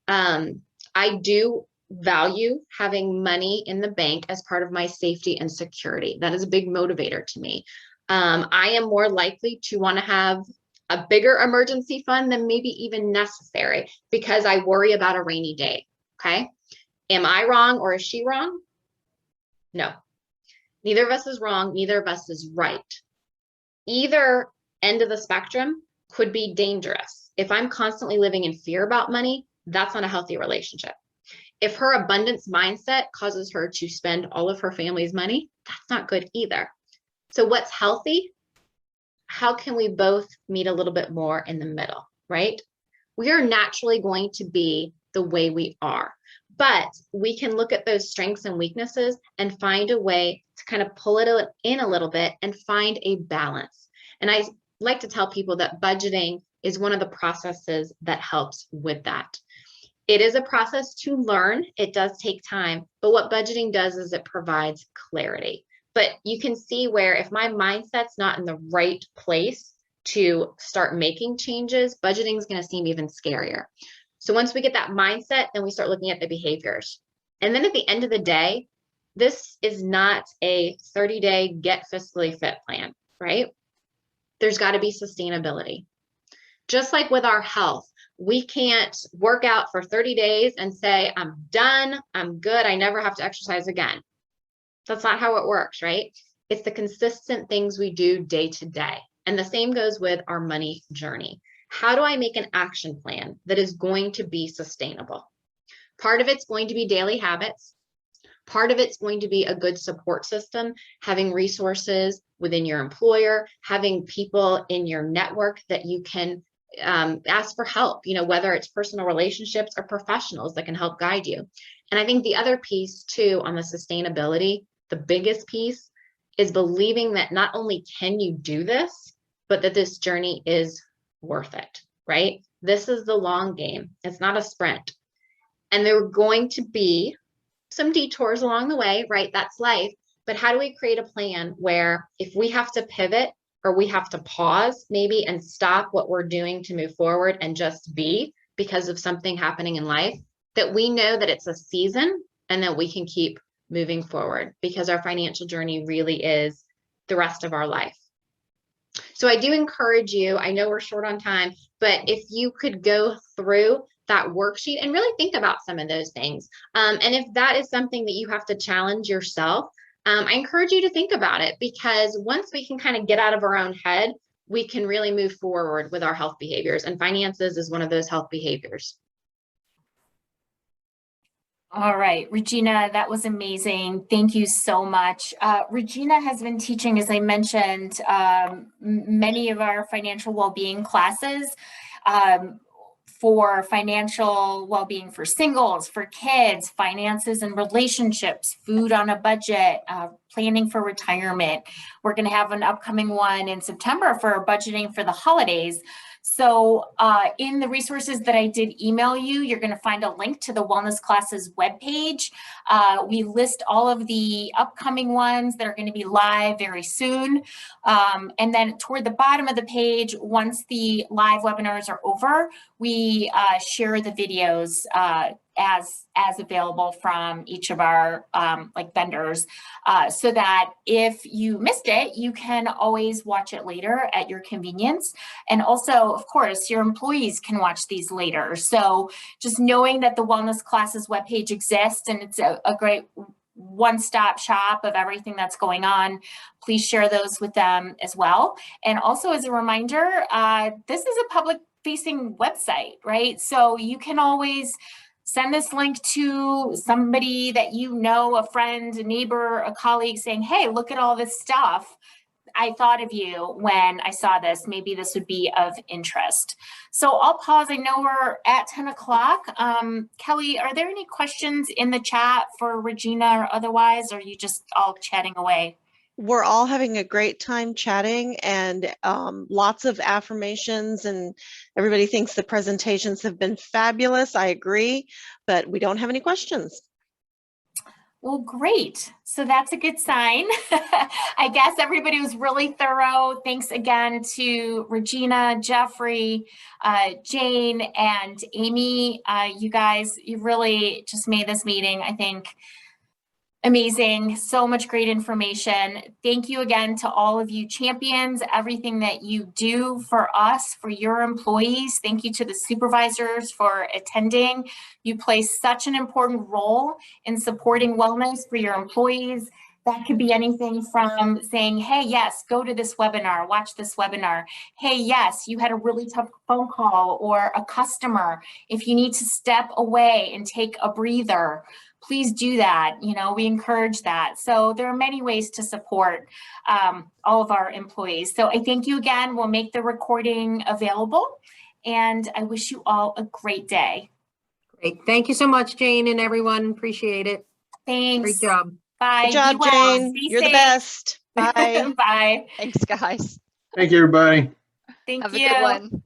I do value having money in the bank as part of my safety and security. That is a big motivator to me. I am more likely to want to have a bigger emergency fund than maybe even necessary because I worry about a rainy day, okay? Am I wrong or is she wrong? No. Neither of us is wrong. Neither of us is right. Either end of the spectrum could be dangerous. If I'm constantly living in fear about money, that's not a healthy relationship. If her abundance mindset causes her to spend all of her family's money, that's not good either. So what's healthy? How can we both meet a little bit more in the middle, right? We are naturally going to be the way we are, but we can look at those strengths and weaknesses and find a way to kind of pull it in a little bit and find a balance. And I like to tell people that budgeting is one of the processes that helps with that. It is a process to learn. It does take time, but what budgeting does is it provides clarity. But you can see where if my mindset's not in the right place to start making changes, budgeting is going to seem even scarier. So once we get that mindset, then we start looking at the behaviors. And then at the end of the day, this is not a 30-day get fiscally fit plan, right? There's got to be sustainability. Just like with our health, we can't work out for 30 days and say, I'm done, I'm good, I never have to exercise again. That's not how it works, right? It's the consistent things we do day to day. And the same goes with our money journey. How do I make an action plan that is going to be sustainable? Part of it's going to be daily habits. Part of it's going to be a good support system, having resources within your employer, having people in your network that you can ask for help, whether it's personal relationships or professionals that can help guide you. And I think the other piece too on the sustainability, the biggest piece is believing that not only can you do this, but that this journey is worth it, right? This is the long game. It's not a sprint. And there are going to be some detours along the way, right? That's life. But how do we create a plan where if we have to pivot or we have to pause maybe and stop what we're doing to move forward and just be because of something happening in life, that we know that it's a season and that we can keep moving forward because our financial journey really is the rest of our life. So I do encourage you, I know we're short on time, but if you could go through that worksheet and really think about some of those things. And if that is something that you have to challenge yourself, I encourage you to think about it, because once we can kind of get out of our own head, we can really move forward with our health behaviors, and finances is one of those health behaviors. All right, Regina, that was amazing. Thank you so much. Regina has been teaching, as I mentioned, many of our financial well-being classes for financial well-being for singles, for kids, finances and relationships, food on a budget, planning for retirement. We're going to have an upcoming one in September for budgeting for the holidays. So in the resources that I did email you, you're going to find a link to the Wellness Classes webpage. We list all of the upcoming ones that are going to be live very soon. And then toward the bottom of the page, once the live webinars are over, we share the videos as available from each of our vendors, so that if you missed it, you can always watch it later at your convenience. And also, of course, your employees can watch these later. So just knowing that the Wellness Classes webpage exists and it's a great one-stop shop of everything that's going on, please share those with them as well. And also, as a reminder, this is a public-facing website, right? So you can always send this link to somebody that you know, a friend, a neighbor, a colleague, saying, hey, look at all this stuff. I thought of you when I saw this. Maybe this would be of interest. So I'll pause. I know we're at 10 o'clock. Kelly, are there any questions in the chat for Regina or otherwise, or are you just all chatting away? We're all having a great time chatting, and lots of affirmations, and everybody thinks the presentations have been fabulous. I agree, but we don't have any questions. Well, great. So that's a good sign. I guess everybody was really thorough. Thanks again to Regina, Jeffrey, Jane, and Amy. You guys, you really just made this meeting, I think, amazing. So much great information. Thank you again to all of you champions, everything that you do for us, for your employees. Thank you to the supervisors for attending. You play such an important role in supporting wellness for your employees. That could be anything from saying, hey, yes, go to this webinar, watch this webinar. Hey, yes, you had a really tough phone call or a customer. If you need to step away and take a breather, please do that. You know, we encourage that. So there are many ways to support all of our employees. So I thank you again. We'll make the recording available, and I wish you all a great day. Great. Thank you so much, Jane, and everyone. Appreciate it. Thanks. Great job. Bye. Good job, Be well. Jane. Stay You're the safe. best. Bye. Bye. Thanks, guys. Thank you, everybody. Thank Have you. a good one.